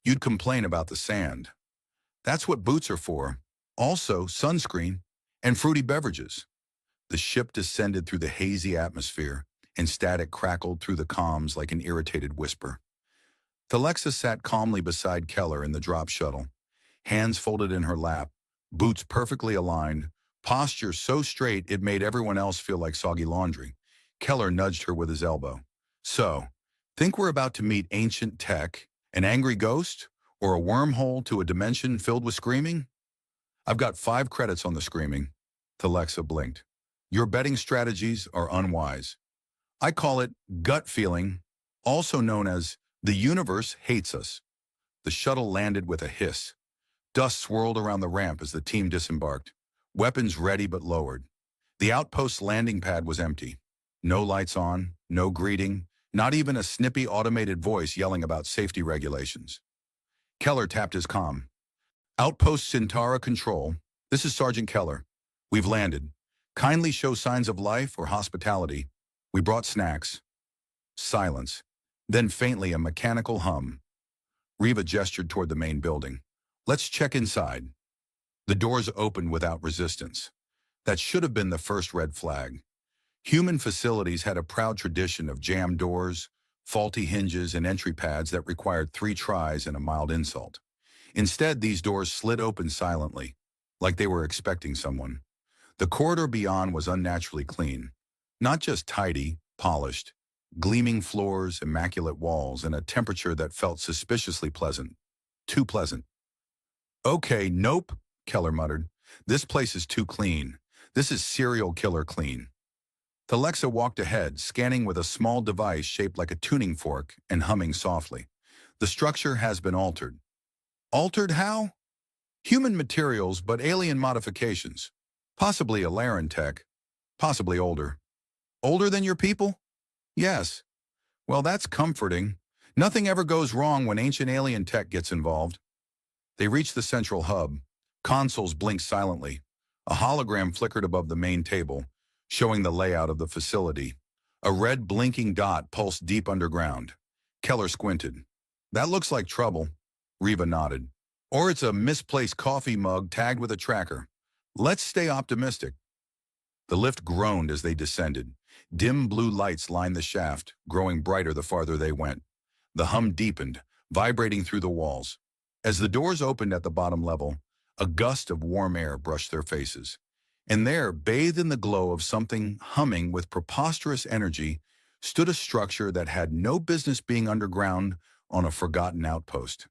You'd complain about the sand. That's what boots are for. Also, sunscreen and fruity beverages. The ship descended through the hazy atmosphere, and static crackled through the comms like an irritated whisper. Alexa sat calmly beside Keller in the drop shuttle, hands folded in her lap, boots perfectly aligned, posture so straight it made everyone else feel like soggy laundry. Keller nudged her with his elbow. So, think we're about to meet ancient tech, an angry ghost, or a wormhole to a dimension filled with screaming? I've got 5 credits on the screaming. Alexa blinked. Your betting strategies are unwise. I call it gut feeling, also known as the universe hates us. The shuttle landed with a hiss. Dust swirled around the ramp as the team disembarked, weapons ready but lowered. The outpost's landing pad was empty. No lights on, no greeting, not even a snippy automated voice yelling about safety regulations. Keller tapped his comm. Outpost Centauri Control, this is Sergeant Keller. We've landed. Kindly show signs of life or hospitality. We brought snacks. Silence. Then faintly a mechanical hum. Riva gestured toward the main building. Let's check inside. The doors opened without resistance. That should have been the first red flag. Human facilities had a proud tradition of jammed doors, faulty hinges, and entry pads that required 3 tries and a mild insult. Instead, these doors slid open silently, like they were expecting someone. The corridor beyond was unnaturally clean. Not just tidy, polished, gleaming floors, immaculate walls, and a temperature that felt suspiciously pleasant. Too pleasant. Okay, nope, Keller muttered. This place is too clean. This is serial killer clean. Alexa walked ahead, scanning with a small device shaped like a tuning fork and humming softly. The structure has been altered. Altered how? Human materials, but alien modifications. Possibly a Laren tech. Possibly older. Older than your people? Yes. Well, that's comforting. Nothing ever goes wrong when ancient alien tech gets involved. They reached the central hub. Consoles blinked silently. A hologram flickered above the main table, showing the layout of the facility. A red blinking dot pulsed deep underground. Keller squinted. That looks like trouble. Riva nodded. Or it's a misplaced coffee mug tagged with a tracker. Let's stay optimistic. The lift groaned as they descended. Dim blue lights lined the shaft, growing brighter the farther they went. The hum deepened, vibrating through the walls. As the doors opened at the bottom level, a gust of warm air brushed their faces. And there, bathed in the glow of something humming with preposterous energy, stood a structure that had no business being underground on a forgotten outpost.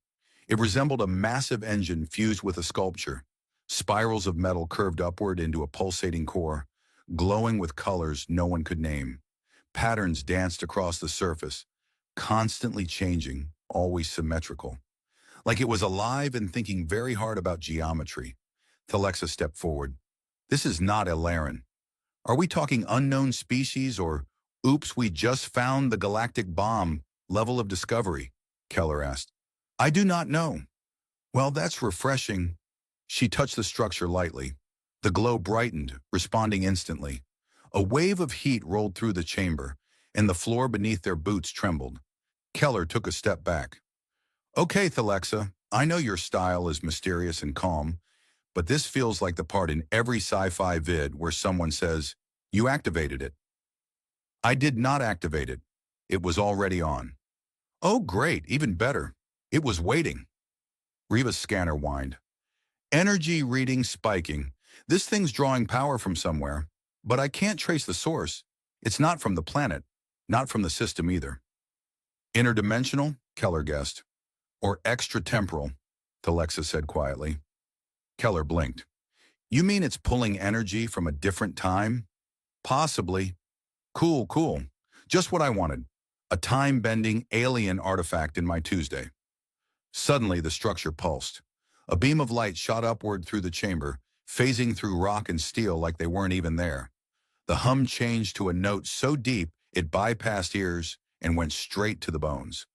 It resembled a massive engine fused with a sculpture. Spirals of metal curved upward into a pulsating core, glowing with colors no one could name. Patterns danced across the surface, constantly changing, always symmetrical. Like it was alive and thinking very hard about geometry. Thalexa stepped forward. This is not Ilaran. Are we talking unknown species or, oops, we just found the galactic bomb level of discovery? Keller asked. I do not know. Well, that's refreshing. She touched the structure lightly. The glow brightened, responding instantly. A wave of heat rolled through the chamber, and the floor beneath their boots trembled. Keller took a step back. Okay, Thalexa, I know your style is mysterious and calm, but this feels like the part in every sci-fi vid where someone says, you activated it. I did not activate it. It was already on. Oh, great, even better. It was waiting. Riva's scanner whined. Energy reading spiking. This thing's drawing power from somewhere, but I can't trace the source. It's not from the planet, not from the system either. Interdimensional, Keller guessed. Or extratemporal, Thalexa said quietly. Keller blinked. You mean it's pulling energy from a different time? Possibly. Cool, cool. Just what I wanted. A time-bending alien artifact in my Tuesday. Suddenly, the structure pulsed. A beam of light shot upward through the chamber, phasing through rock and steel like they weren't even there. The hum changed to a note so deep it bypassed ears and went straight to the bones.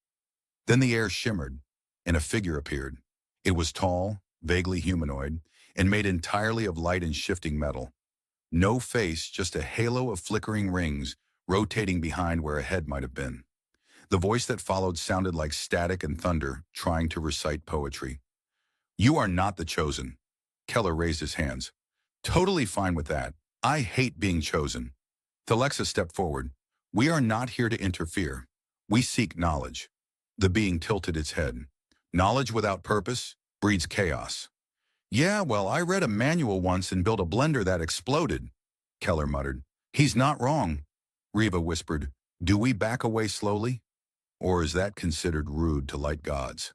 Then the air shimmered, and a figure appeared. It was tall, vaguely humanoid, and made entirely of light and shifting metal. No face, just a halo of flickering rings rotating behind where a head might have been. The voice that followed sounded like static and thunder, trying to recite poetry. You are not the chosen. Keller raised his hands. Totally fine with that. I hate being chosen. Thalexa stepped forward. We are not here to interfere. We seek knowledge. The being tilted its head. Knowledge without purpose breeds chaos. Yeah, well, I read a manual once and built a blender that exploded, Keller muttered. He's not wrong. Riva whispered, do we back away slowly? Or is that considered rude to light gods?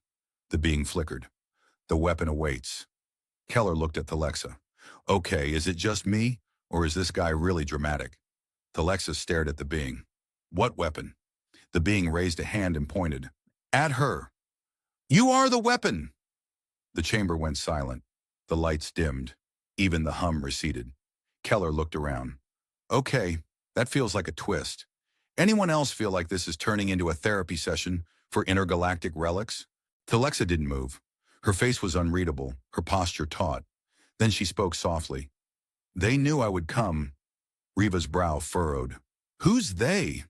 The being flickered. The weapon awaits. Keller looked at Thalexa. Okay, is it just me, or is this guy really dramatic? Thalexa stared at the being. What weapon? The being raised a hand and pointed. At her. You are the weapon! The chamber went silent. The lights dimmed. Even the hum receded. Keller looked around. Okay, that feels like a twist. Anyone else feel like this is turning into a therapy session for intergalactic relics? Thalexa didn't move. Her face was unreadable, her posture taut. Then she spoke softly. They knew I would come. Riva's brow furrowed. Who's they?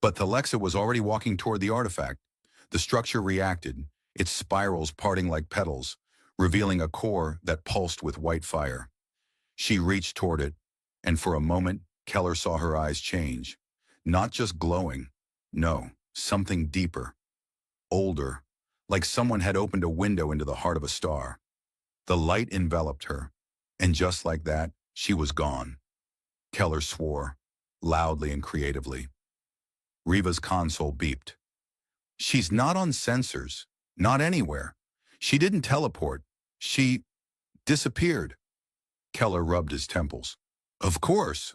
But Thalexa was already walking toward the artifact. The structure reacted, its spirals parting like petals, revealing a core that pulsed with white fire. She reached toward it, and for a moment, Keller saw her eyes change. Not just glowing. No, something deeper. Older, like someone had opened a window into the heart of a star. The light enveloped her, and just like that, she was gone. Keller swore, loudly and creatively. Riva's console beeped. She's not on sensors, not anywhere. She didn't teleport. She disappeared. Keller rubbed his temples. Of course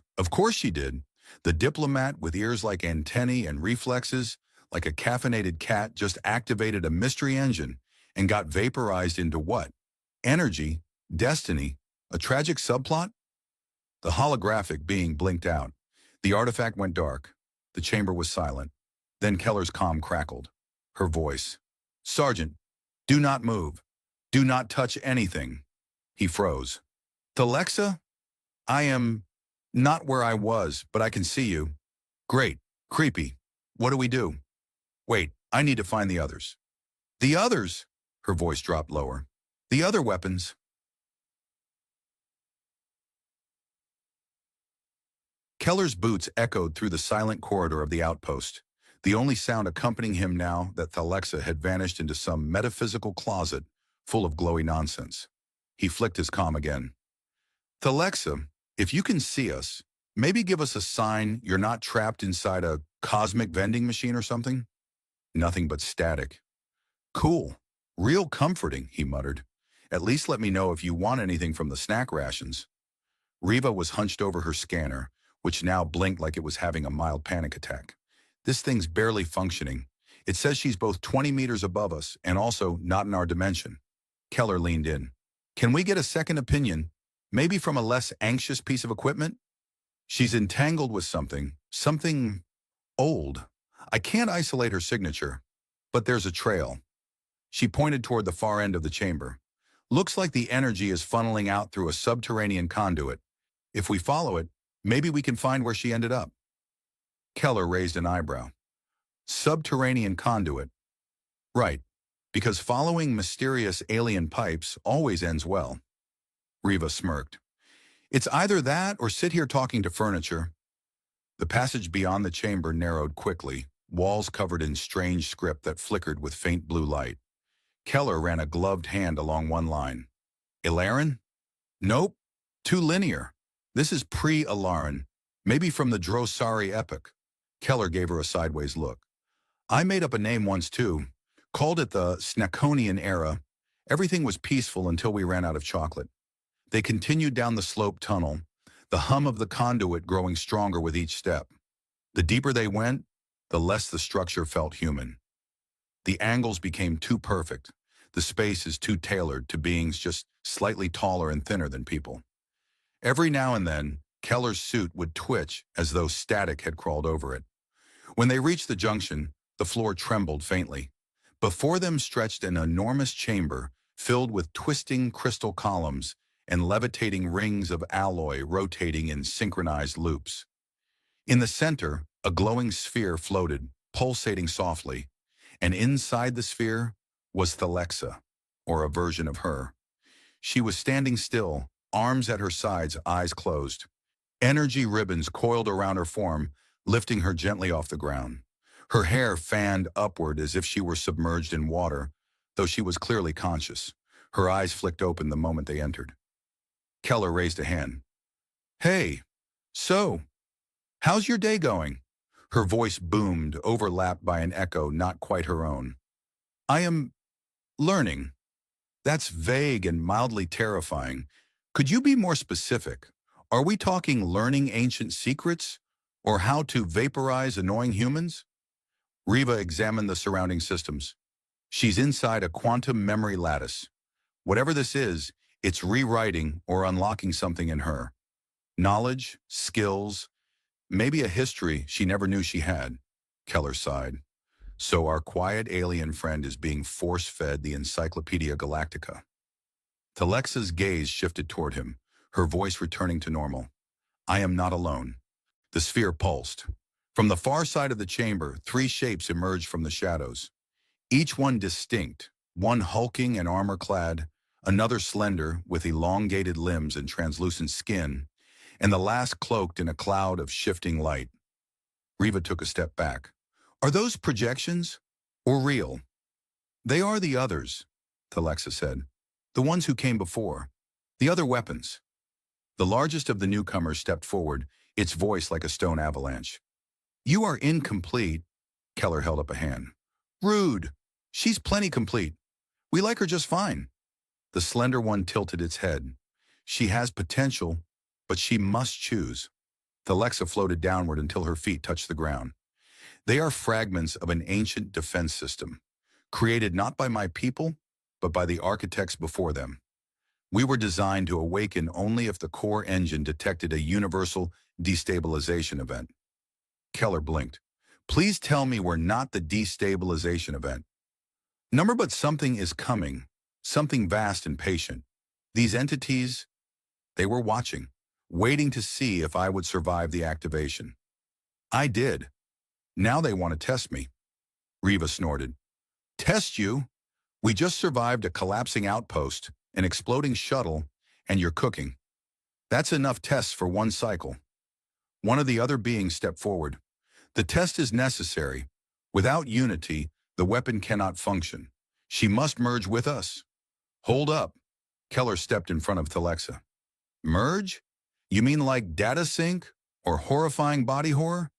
she did. The diplomat with ears like antennae and reflexes, like a caffeinated cat, just activated a mystery engine and got vaporized into what? Energy? Destiny? A tragic subplot? The holographic being blinked out. The artifact went dark. The chamber was silent. Then Keller's comm crackled. Her voice. Sergeant, do not move. Do not touch anything. He froze. Thalexa? I am not where I was, but I can see you. Great. Creepy. What do we do? Wait, I need to find the others. The others? Her voice dropped lower. The other weapons. Keller's boots echoed through the silent corridor of the outpost, the only sound accompanying him now that Thalexa had vanished into some metaphysical closet full of glowy nonsense. He flicked his comm again. Thalexa, if you can see us, maybe give us a sign you're not trapped inside a Cosmic vending machine or something? Nothing but static. Cool. Real comforting, he muttered. At least let me know if you want anything from the snack rations. Riva was hunched over her scanner, which now blinked like it was having a mild panic attack. This thing's barely functioning. It says she's both 20 meters above us and also not in our dimension. Keller leaned in. Can we get a second opinion? Maybe from a less anxious piece of equipment? She's entangled with something old. I can't isolate her signature, but there's a trail. She pointed toward the far end of the chamber. Looks like the energy is funneling out through a subterranean conduit. If we follow it, maybe we can find where she ended up. Keller raised an eyebrow. Subterranean conduit. Right, because following mysterious alien pipes always ends well. Riva smirked. It's either that or sit here talking to furniture. The passage beyond the chamber narrowed quickly, walls covered in strange script that flickered with faint blue light. Keller ran a gloved hand along one line. Ilaran? Nope. Too linear. This is pre-Ilaran, maybe from the Drosari epoch. Keller gave her a sideways look. I made up a name once too. Called it the Snaconian era. Everything was peaceful until we ran out of chocolate. They continued down the sloped tunnel, the hum of the conduit growing stronger with each step. The deeper they went, the less the structure felt human. The angles became too perfect. The space is too tailored to beings just slightly taller and thinner than people. Every now and then, Keller's suit would twitch as though static had crawled over it. When they reached the junction, the floor trembled faintly. Before them stretched an enormous chamber filled with twisting crystal columns and levitating rings of alloy rotating in synchronized loops. In the center, a glowing sphere floated, pulsating softly, and inside the sphere was Thalexa, or a version of her. She was standing still, arms at her sides, eyes closed. Energy ribbons coiled around her form, lifting her gently off the ground. Her hair fanned upward as if she were submerged in water, though she was clearly conscious. Her eyes flicked open the moment they entered. Keller raised a hand. Hey, so, how's your day going? Her voice boomed, overlapped by an echo not quite her own. I am learning. That's vague and mildly terrifying. Could you be more specific? Are we talking learning ancient secrets or how to vaporize annoying humans? Riva examined the surrounding systems. She's inside a quantum memory lattice. Whatever this is, it's rewriting or unlocking something in her. Knowledge, skills, maybe a history she never knew she had. Keller sighed. So our quiet alien friend is being force-fed the Encyclopedia Galactica. Thalexa's gaze shifted toward him, her voice returning to normal. I am not alone. The sphere pulsed. From the far side of the chamber, 3 shapes emerged from the shadows. Each one distinct, one hulking and armor-clad, another slender with elongated limbs and translucent skin, and the last cloaked in a cloud of shifting light. Riva took a step back. Are those projections or real? They are the others, Thalexa said. The ones who came before. The other weapons. The largest of the newcomers stepped forward, its voice like a stone avalanche. You are incomplete. Keller held up a hand. Rude. She's plenty complete. We like her just fine. The slender one tilted its head. She has potential, but she must choose. Thalexa floated downward until her feet touched the ground. They are fragments of an ancient defense system, created not by my people, but by the architects before them. We were designed to awaken only if the core engine detected a universal destabilization event. Keller blinked. Please tell me we're not the destabilization event. Number but something is coming, something vast and patient. These entities, they were watching, waiting to see if I would survive the activation. I did. Now they want to test me. Riva snorted. Test you? We just survived a collapsing outpost, an exploding shuttle, and you're cooking. That's enough tests for one cycle. One of the other beings stepped forward. The test is necessary. Without unity, the weapon cannot function. She must merge with us. Hold up. Keller stepped in front of Thalexa. Merge? You mean like data sync or horrifying body horror?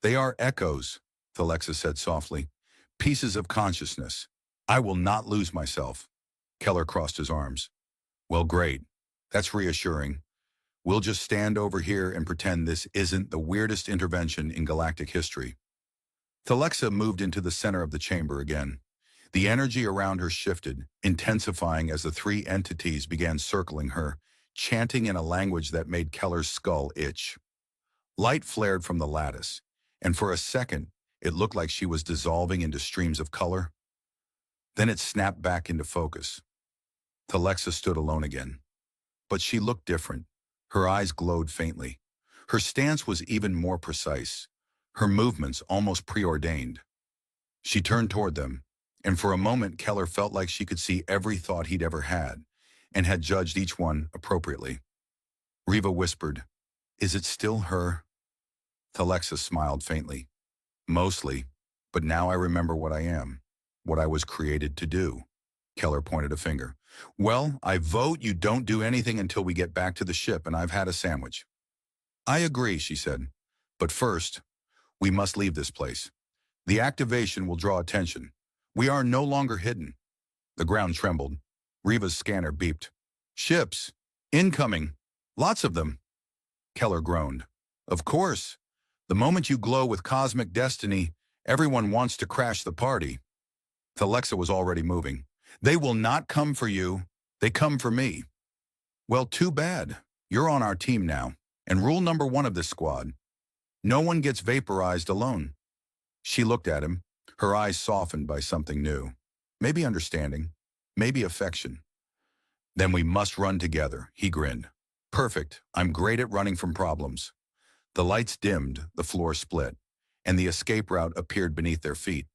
They are echoes, Thalexa said softly. Pieces of consciousness. I will not lose myself. Keller crossed his arms. Well, great. That's reassuring. We'll just stand over here and pretend this isn't the weirdest intervention in galactic history. Thalexa moved into the center of the chamber again. The energy around her shifted, intensifying as the three entities began circling her, chanting in a language that made Keller's skull itch. Light flared from the lattice, and for a second, it looked like she was dissolving into streams of color. Then it snapped back into focus. Thalexa stood alone again. But she looked different. Her eyes glowed faintly. Her stance was even more precise, her movements almost preordained. She turned toward them, and for a moment Keller felt like she could see every thought he'd ever had, and had judged each one appropriately. Riva whispered, "Is it still her?" Thalexa smiled faintly. "Mostly, but now I remember what I am, what I was created to do." Keller pointed a finger. "Well, I vote you don't do anything until we get back to the ship and I've had a sandwich." "I agree," she said. "But first, we must leave this place. The activation will draw attention. We are no longer hidden." The ground trembled. Riva's scanner beeped. "Ships! Incoming! Lots of them!" Keller groaned. "Of course. The moment you glow with cosmic destiny, everyone wants to crash the party." Thalexa was already moving. "They will not come for you. They come for me." "Well, too bad. You're on our team now. And rule number 1 of this squad: no one gets vaporized alone." She looked at him, her eyes softened by something new. Maybe understanding, maybe affection. "Then we must run together," he grinned. "Perfect. I'm great at running from problems." The lights dimmed, the floor split, and the escape route appeared beneath their feet.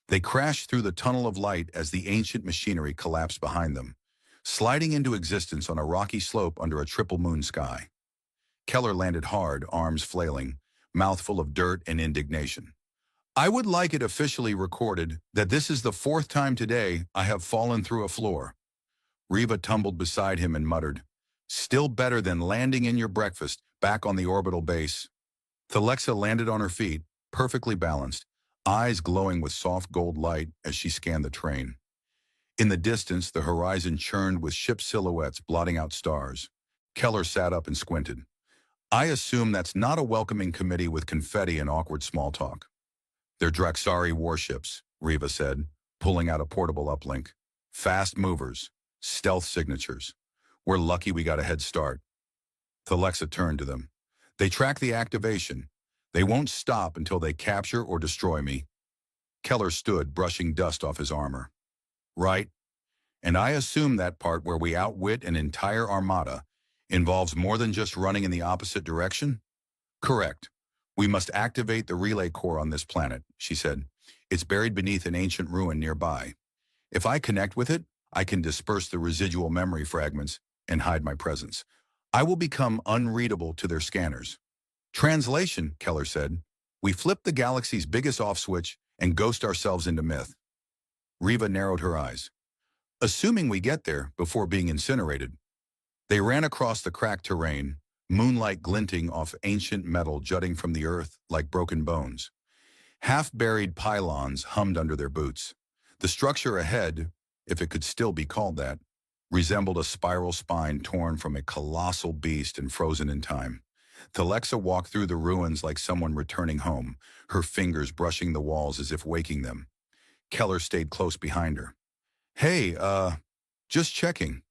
They crashed through the tunnel of light as the ancient machinery collapsed behind them, sliding into existence on a rocky slope under a triple moon sky. Keller landed hard, arms flailing, mouth full of dirt and indignation. "I would like it officially recorded that this is the 4th time today I have fallen through a floor." Riva tumbled beside him and muttered, "Still better than landing in your breakfast back on the orbital base." Thalexa landed on her feet, perfectly balanced, eyes glowing with soft gold light as she scanned the terrain. In the distance, the horizon churned with ship silhouettes blotting out stars. Keller sat up and squinted. "I assume that's not a welcoming committee with confetti and awkward small talk." "They're Draxari warships," Riva said, pulling out a portable uplink. "Fast movers, stealth signatures. We're lucky we got a head start." Thalexa turned to them. "They track the activation. They won't stop until they capture or destroy me." Keller stood, brushing dust off his armor. "Right. And I assume that part where we outwit an entire armada involves more than just running in the opposite direction?" "Correct. We must activate the relay core on this planet," she said. "It's buried beneath an ancient ruin nearby. If I connect with it, I can disperse the residual memory fragments and hide my presence. I will become unreadable to their scanners." "Translation," Keller said. "We flip the galaxy's biggest off switch and ghost ourselves into myth." Riva narrowed her eyes. "Assuming we get there before being incinerated." They ran across the cracked terrain, moonlight glinting off ancient metal jutting from the earth like broken bones. Half-buried pylons hummed under their boots. The structure ahead, if it could still be called that, resembled a spiral spine torn from a colossal beast and frozen in time. Thalexa walked through the ruins like someone returning home, her fingers brushing the walls as if waking them. Keller stayed close behind her. "Hey, just checking.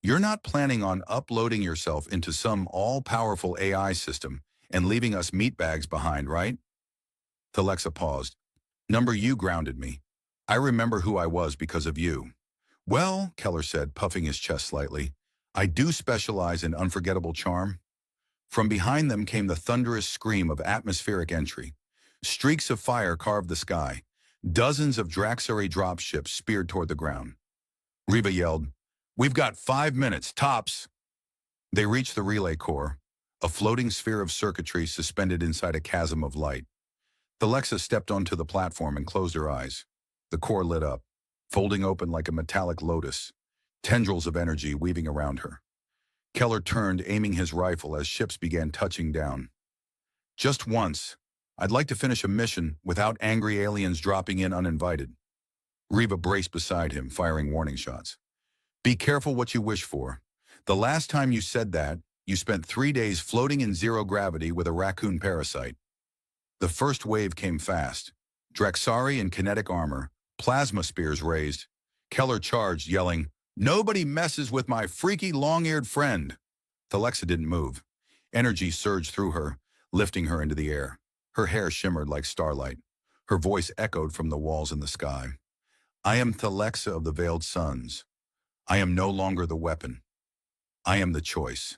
You're not planning on uploading yourself into some all-powerful AI system and leaving us meatbags behind, right?" Thalexa paused. "Number you grounded me. I remember who I was because of you." "Well," Keller said, puffing his chest slightly, "I do specialize in unforgettable charm." From behind them came the thunderous scream of atmospheric entry. Streaks of fire carved the sky. Dozens of Draxari dropships speared toward the ground. Riva yelled, "We've got 5 minutes, tops!" They reached the relay core, a floating sphere of circuitry suspended inside a chasm of light. Thalexa stepped onto the platform and closed her eyes. The core lit up, folding open like a metallic lotus, tendrils of energy weaving around her. Keller turned, aiming his rifle as ships began touching down. "Just once, I'd like to finish a mission without angry aliens dropping in uninvited. Reva braced beside him, firing warning shots. Be careful what you wish for. The last time you said that, you spent 3 days floating in zero gravity with a raccoon parasite. The first wave came fast. Draxari in kinetic armor, plasma spears raised. Keller charged, yelling, "Nobody messes with my freaky long-eared friend." Thalexa didn't move. Energy surged through her, lifting her into the air. Her hair shimmered like starlight. Her voice echoed from the walls in the sky. I am Thalexa of the Veiled Suns. I am no longer the weapon. I am the choice.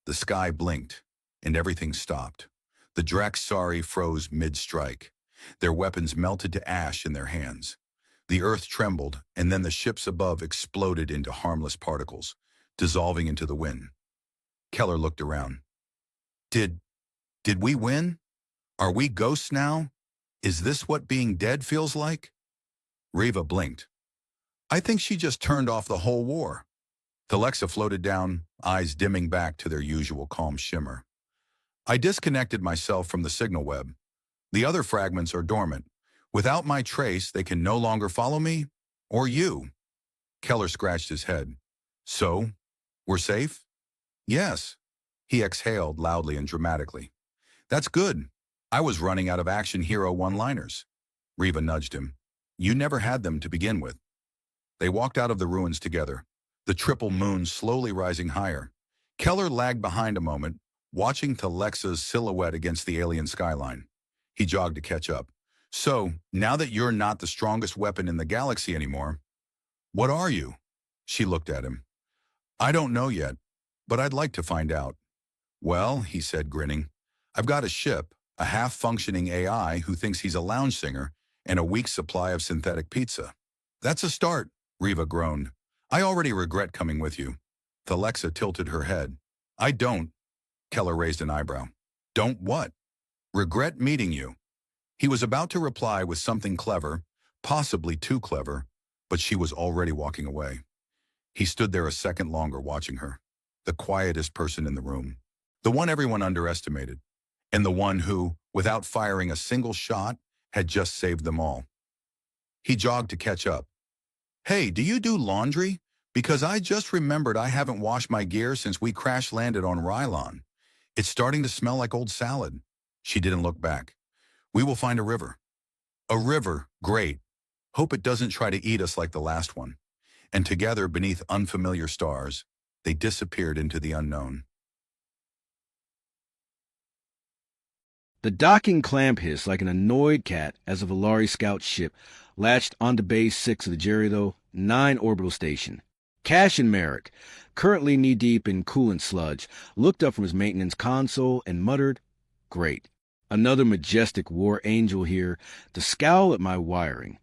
The sky blinked, and everything stopped. The Draxari froze mid-strike. Their weapons melted to ash in their hands. The earth trembled, and then the ships above exploded into harmless particles, dissolving into the wind. Keller looked around. Did we win? Are we ghosts now? Is this what being dead feels like? Reva blinked. I think she just turned off the whole war. Thalexa floated down, eyes dimming back to their usual calm shimmer. I disconnected myself from the signal web. The other fragments are dormant. Without my trace, they can no longer follow me or you. Keller scratched his head. So, we're safe? Yes. He exhaled loudly and dramatically. That's good. I was running out of action hero one-liners. Reva nudged him. You never had them to begin with. They walked out of the ruins together, the triple moon slowly rising higher. Keller lagged behind a moment, watching Thalexa's silhouette against the alien skyline. He jogged to catch up. So, now that you're not the strongest weapon in the galaxy anymore, what are you? She looked at him. I don't know yet, but I'd like to find out. Well, he said, grinning, I've got a ship, a half-functioning AI who thinks he's a lounge singer, and a week's supply of synthetic pizza. That's a start, Reva groaned. I already regret coming with you. Thalexa tilted her head. I don't. Keller raised an eyebrow. Don't what? Regret meeting you. He was about to reply with something clever, possibly too clever, but she was already walking away. He stood there a second longer watching her, the quietest person in the room, the one everyone underestimated, and the one who, without firing a single shot, had just saved them all. He jogged to catch up. Hey, do you do laundry? Because I just remembered I haven't washed my gear since we crash-landed on Rylon. It's starting to smell like old salad. She didn't look back. We will find a river. A river, great. Hope it doesn't try to eat us like the last one. And together, beneath unfamiliar stars, they disappeared into the unknown. The docking clamp hissed like an annoyed cat as a Valari scout ship latched onto Base 6 of the Geritho 9 orbital station. Cash and Merrick, currently knee-deep in coolant sludge, looked up from his maintenance console and muttered, Great. Another majestic war angel here to scowl at my wiring.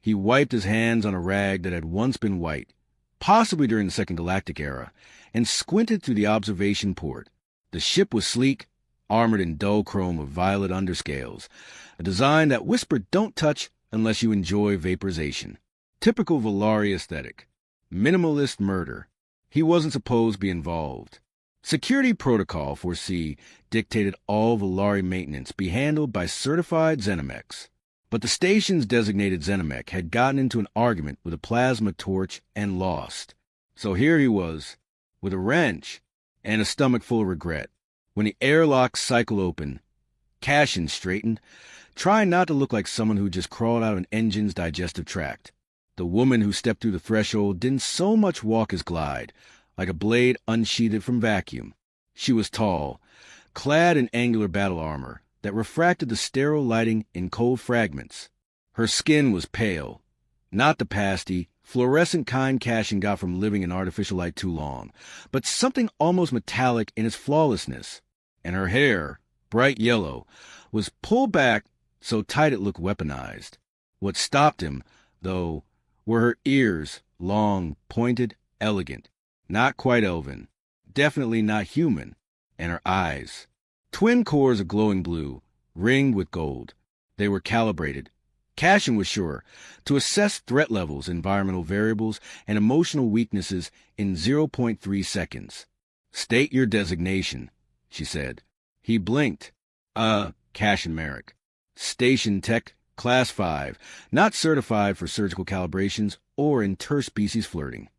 He wiped his hands on a rag that had once been white, possibly during the Second Galactic Era, and squinted through the observation port. The ship was sleek, armored in dull chrome of violet underscales, a design that whispered don't touch unless you enjoy vaporization. Typical Valari aesthetic. Minimalist murder. He wasn't supposed to be involved. Security protocol, foresee, dictated all Valari maintenance be handled by certified Xenomechs. But the station's designated Xenomech had gotten into an argument with a plasma torch and lost. So here he was, with a wrench and a stomach full of regret. When the airlock cycled open, Cashin straightened, trying not to look like someone who just crawled out of an engine's digestive tract. The woman who stepped through the threshold didn't so much walk as glide, like a blade unsheathed from vacuum. She was tall, clad in angular battle armor that refracted the sterile lighting in cold fragments. Her skin was pale, not the pasty, fluorescent kind Cashin got from living in artificial light too long, but something almost metallic in its flawlessness. And her hair, bright yellow, was pulled back so tight it looked weaponized. What stopped him, though, were her ears, long, pointed, elegant, not quite elven, definitely not human, and her eyes. Twin cores of glowing blue, ringed with gold. They were calibrated, Cashin was sure, to assess threat levels, environmental variables, and emotional weaknesses in 0.3 seconds. State your designation, she said. He blinked. Cash and Merrick. Station Tech, Class 5, not certified for surgical calibrations or interspecies flirting.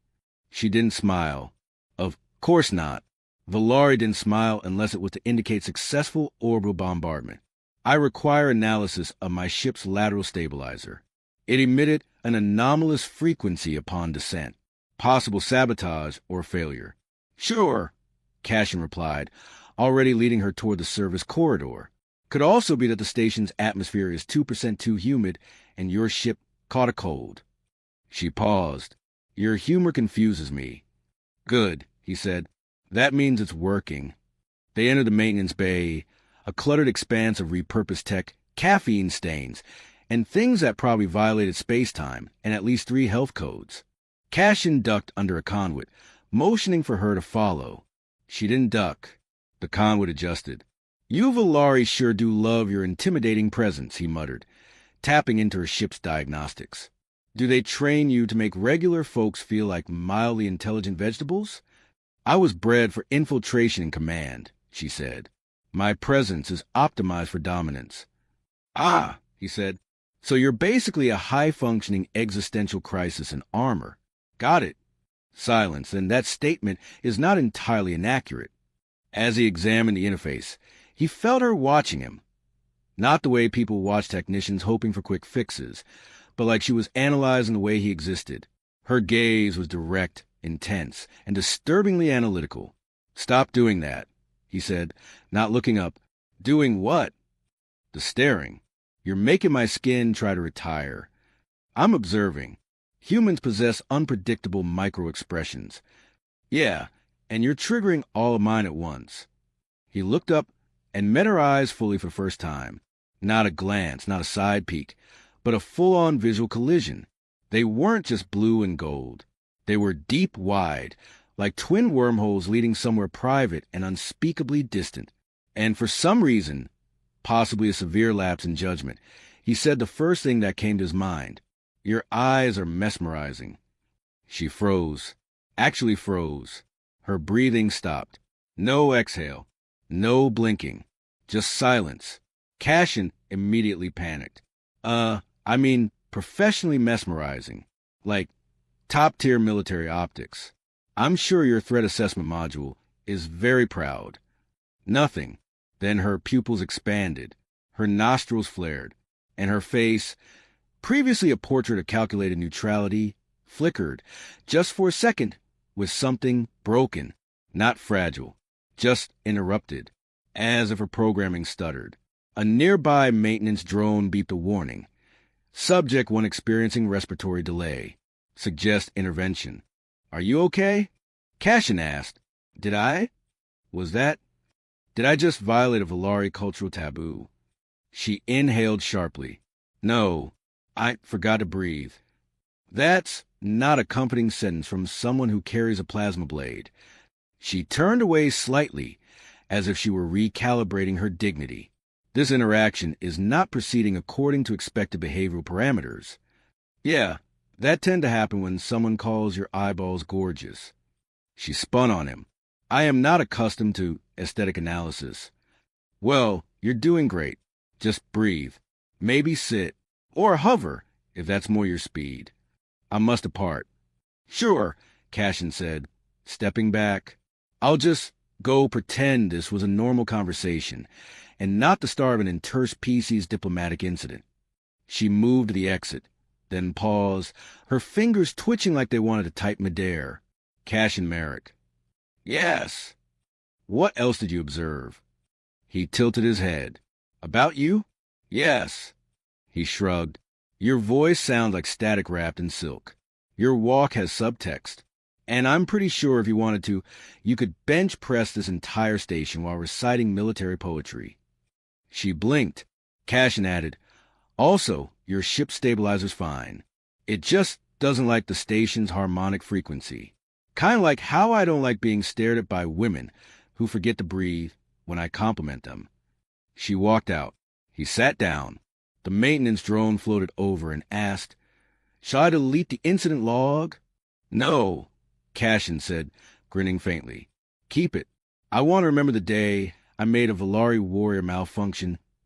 She didn't smile. Of course not. Valari didn't smile unless it was to indicate successful orbital bombardment. I require analysis of my ship's lateral stabilizer. It emitted an anomalous frequency upon descent. Possible sabotage or failure. Sure, Cashin replied, already leading her toward the service corridor. Could also be that the station's atmosphere is 2% too humid and your ship caught a cold. She paused. Your humor confuses me. Good, he said. That means it's working. They entered the maintenance bay, a cluttered expanse of repurposed tech, caffeine stains, and things that probably violated space-time and at least 3 health codes. Cashin ducked under a conduit, motioning for her to follow. She didn't duck. The conduit adjusted. You Valari sure do love your intimidating presence, he muttered, tapping into her ship's diagnostics. Do they train you to make regular folks feel like mildly intelligent vegetables? I was bred for infiltration and command, she said. My presence is optimized for dominance. Ah, he said. So you're basically a high-functioning existential crisis in armor. Got it. Silence, and that statement is not entirely inaccurate. As he examined the interface, he felt her watching him. Not the way people watch technicians hoping for quick fixes, but like she was analyzing the way he existed. Her gaze was direct, intense, and disturbingly analytical. Stop doing that, he said, not looking up. Doing what? The staring. You're making my skin try to retire. I'm observing. Humans possess unpredictable micro-expressions. Yeah, and you're triggering all of mine at once. He looked up and met her eyes fully for the first time. Not a glance, not a side peek, but a full-on visual collision. They weren't just blue and gold. They were deep wide, like twin wormholes leading somewhere private and unspeakably distant. And for some reason, possibly a severe lapse in judgment, he said the first thing that came to his mind. Your eyes are mesmerizing. She froze. Actually froze. Her breathing stopped. No exhale. No blinking. Just silence. Cashin immediately panicked. Professionally mesmerizing. Like top-tier military optics. I'm sure your threat assessment module is very proud. Nothing. Then her pupils expanded. Her nostrils flared. And her face, previously a portrait of calculated neutrality, flickered, just for a second, with something broken, not fragile, just interrupted, as if her programming stuttered. A nearby maintenance drone beeped a warning. Subject 1 experiencing respiratory delay. Suggest intervention. Are you okay? Cashin asked. Did I just violate a Valari cultural taboo? She inhaled sharply. No, I forgot to breathe. That's not a comforting sentence from someone who carries a plasma blade. She turned away slightly, as if she were recalibrating her dignity. This interaction is not proceeding according to expected behavioral parameters. Yeah, that tend to happen when someone calls your eyeballs gorgeous. She spun on him. I am not accustomed to aesthetic analysis. Well, you're doing great. Just breathe. Maybe sit. Or hover, if that's more your speed. I must depart. Sure, Cashin said, stepping back. I'll just go pretend this was a normal conversation, and not the start of an interspecies diplomatic incident. She moved to the exit, then paused, her fingers twitching like they wanted to type midair. Cashin Merrick. Yes. What else did you observe? He tilted his head. About you? Yes. He shrugged. Your voice sounds like static wrapped in silk. Your walk has subtext. And I'm pretty sure if you wanted to, you could bench press this entire station while reciting military poetry. She blinked. Cashin added, also, your ship stabilizer's fine. It just doesn't like the station's harmonic frequency. Kind of like how I don't like being stared at by women who forget to breathe when I compliment them. She walked out. He sat down. The maintenance drone floated over and asked, Shall I delete the incident log? No, Cashin said, grinning faintly. Keep it. I want to remember the day I made a Valari warrior malfunction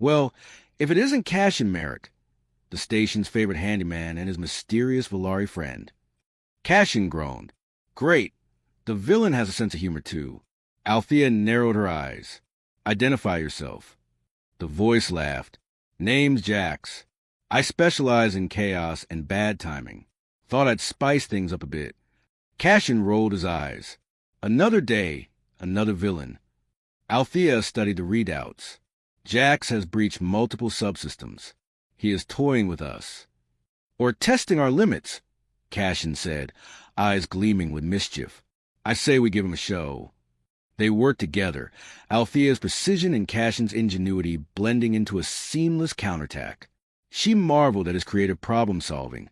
Well, if it isn't Cash and Merrick, the station's favorite handyman and his mysterious Valari friend. Cashin groaned. Great. The villain has a sense of humor, too. Althea narrowed her eyes. Identify yourself. The voice laughed. Name's Jax. I specialize in chaos and bad timing. Thought I'd spice things up a bit. Cashin rolled his eyes. Another day, another villain. Althea studied the readouts. Jax has breached multiple subsystems. He is toying with us. Or testing our limits, Cashin said, eyes gleaming with mischief. I say we give him a show. They worked together, Althea's precision and Cashin's ingenuity blending into a seamless counterattack. She marveled at his creative problem-solving,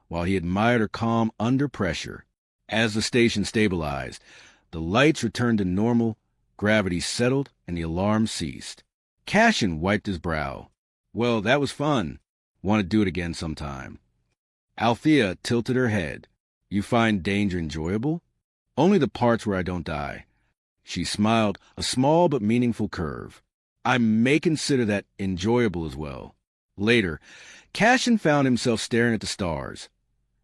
while he admired her calm under pressure. As the station stabilized, the lights returned to normal, gravity settled, and the alarm ceased. Cashin wiped his brow. Well, that was fun. Want to do it again sometime. Althea tilted her head. You find danger enjoyable? Only the parts where I don't die. She smiled, a small but meaningful curve. I may consider that enjoyable as well. Later, Cashin found himself staring at the stars,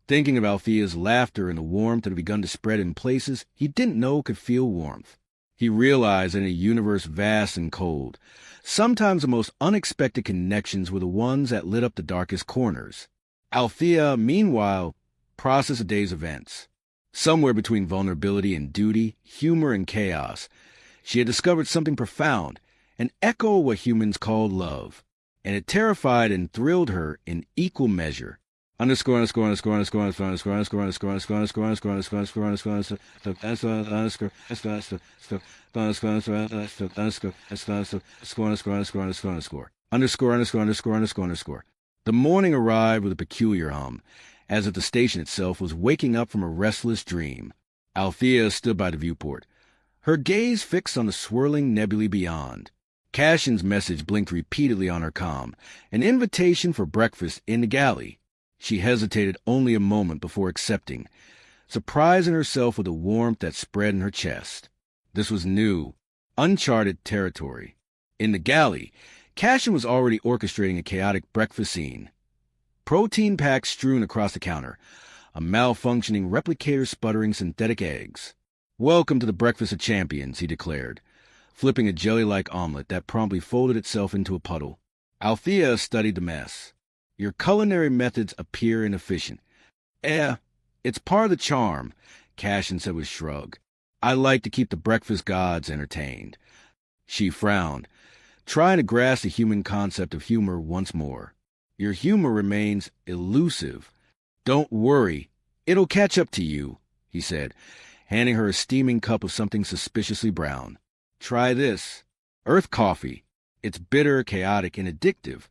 thinking of Althea's laughter and the warmth that had begun to spread in places he didn't know could feel warmth. He realized that in a universe vast and cold, sometimes the most unexpected connections were the ones that lit up the darkest corners. Althea, meanwhile, processed the day's events. Somewhere between vulnerability and duty, humor and chaos, she had discovered something profound, an echo of what humans call love, and it terrified and thrilled her in equal measure. The morning arrived with a peculiar hum, as if the station itself was waking up from a restless dream. Althea stood by the viewport, her gaze fixed on the swirling nebulae beyond. Cashin's message blinked repeatedly on her comm, an invitation for breakfast in the galley. She hesitated only a moment before accepting, surprising herself with the warmth that spread in her chest. This was new, uncharted territory. In the galley, Cashin was already orchestrating a chaotic breakfast scene. Protein packs strewn across the counter, a malfunctioning replicator sputtering synthetic eggs. Welcome to the breakfast of champions, he declared, flipping a jelly-like omelet that promptly folded itself into a puddle. Althea studied the mess. Your culinary methods appear inefficient. It's part of the charm, Cashin said with a shrug. I like to keep the breakfast gods entertained. She frowned, trying to grasp the human concept of humor once more. Your humor remains elusive. Don't worry, it'll catch up to you, he said, handing her a steaming cup of something suspiciously brown. Try this. Earth coffee. It's bitter, chaotic, and addictive.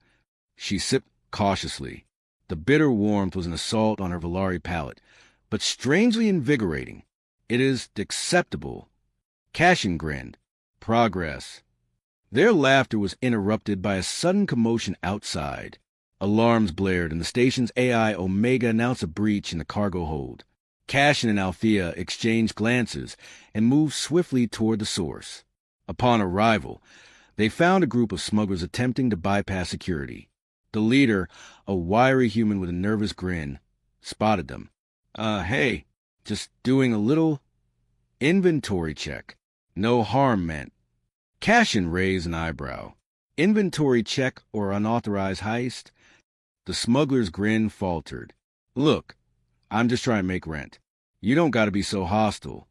She sipped cautiously. The bitter warmth was an assault on her Valari palate, but strangely invigorating. It is acceptable. Cashin grinned. Progress. Their laughter was interrupted by a sudden commotion outside. Alarms blared, and the station's AI Omega announced a breach in the cargo hold. Cashin and Althea exchanged glances and moved swiftly toward the source. Upon arrival, they found a group of smugglers attempting to bypass security. The leader, a wiry human with a nervous grin, spotted them. Hey, just doing a little inventory check. No harm meant. Cashin raised an eyebrow. Inventory check or unauthorized heist? The smuggler's grin faltered. Look, I'm just trying to make rent. You don't got to be so hostile.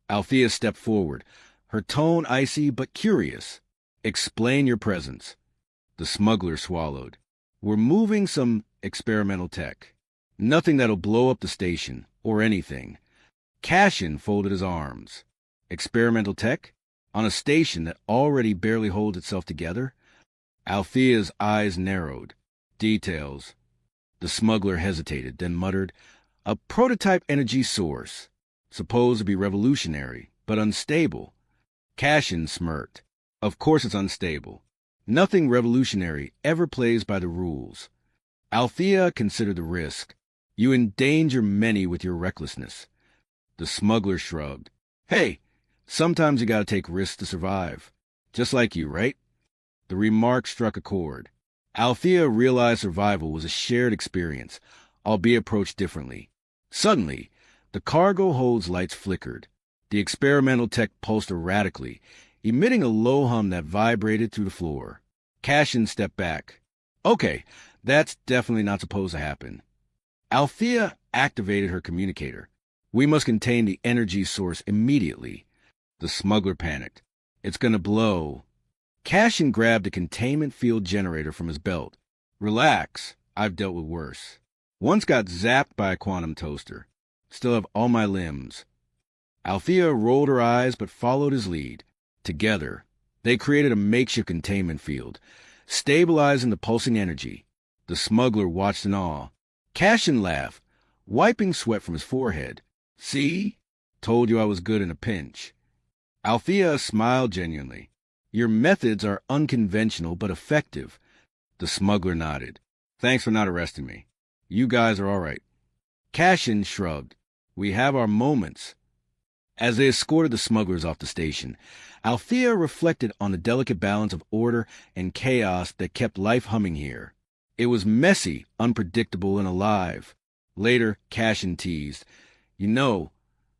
Althea stepped forward, her tone icy but curious. Explain your presence. The smuggler swallowed. We're moving some experimental tech. Nothing that'll blow up the station, or anything. Cashin folded his arms. Experimental tech? On a station that already barely holds itself together? Althea's eyes narrowed. Details. The smuggler hesitated, then muttered, a prototype energy source, supposed to be revolutionary, but unstable. Cashin smirked. Of course it's unstable. Nothing revolutionary ever plays by the rules. Althea considered the risk. You endanger many with your recklessness. The smuggler shrugged. Hey, sometimes you gotta take risks to survive. Just like you, right? The remark struck a chord. Althea realized survival was a shared experience, albeit approached differently. Suddenly, the cargo hold's lights flickered. The experimental tech pulsed erratically, emitting a low hum that vibrated through the floor. Cashin stepped back. Okay, that's definitely not supposed to happen. Althea activated her communicator. We must contain the energy source immediately. The smuggler panicked. It's gonna blow. Cashin grabbed a containment field generator from his belt. Relax, I've dealt with worse. Once got zapped by a quantum toaster. Still have all my limbs. Althea rolled her eyes but followed his lead. Together, they created a makeshift containment field, stabilizing the pulsing energy. The smuggler watched in awe. Cashin laughed, wiping sweat from his forehead. See? Told you I was good in a pinch. Althea smiled genuinely. Your methods are unconventional but effective. The smuggler nodded. Thanks for not arresting me. You guys are all right. Cashin shrugged. We have our moments. As they escorted the smugglers off the station, Althea reflected on the delicate balance of order and chaos that kept life humming here. It was messy, unpredictable, and alive. Later, Cashin teased. You know,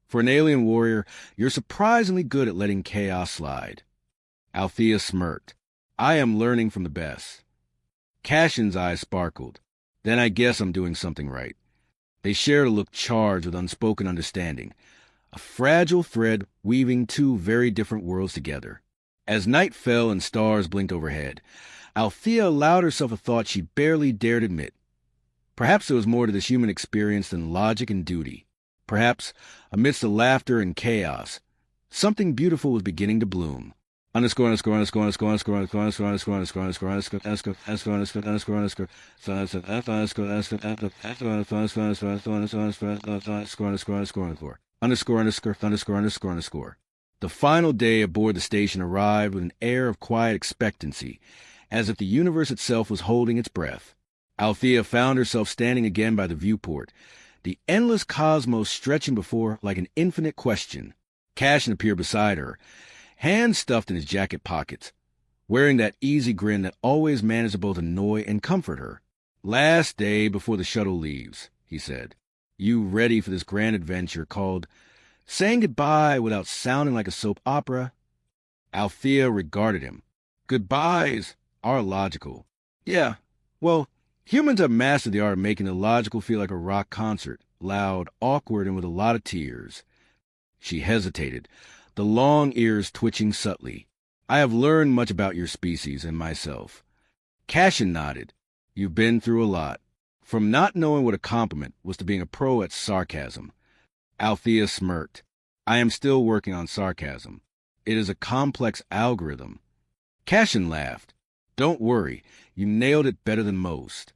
for an alien warrior, you're surprisingly good at letting chaos slide. Althea smirked. I am learning from the best. Cashin's eyes sparkled. Then I guess I'm doing something right. They shared a look charged with unspoken understanding, a fragile thread weaving two very different worlds together. As night fell and stars blinked overhead, Althea allowed herself a thought she barely dared admit. Perhaps there was more to this human experience than logic and duty. Perhaps, amidst the laughter and chaos, something beautiful was beginning to bloom. The final day aboard the station arrived with an air of quiet expectancy, as if the universe itself was holding its breath. Althea found herself standing again by the viewport, the endless cosmos stretching before like an infinite question. Cashin appeared beside her, hands stuffed in his jacket pockets, wearing that easy grin that always managed to both annoy and comfort her. Last day before the shuttle leaves, he said. You ready for this grand adventure called saying goodbye without sounding like a soap opera? Althea regarded him. Goodbyes are logical. Yeah, well, humans have mastered the art of making the logical feel like a rock concert, loud, awkward, and with a lot of tears. She hesitated, the long ears twitching subtly. I have learned much about your species and myself. Cashin nodded. You've been through a lot. From not knowing what a compliment was to being a pro at sarcasm. Althea smirked. I am still working on sarcasm. It is a complex algorithm. Cashin laughed. Don't worry, you nailed it better than most.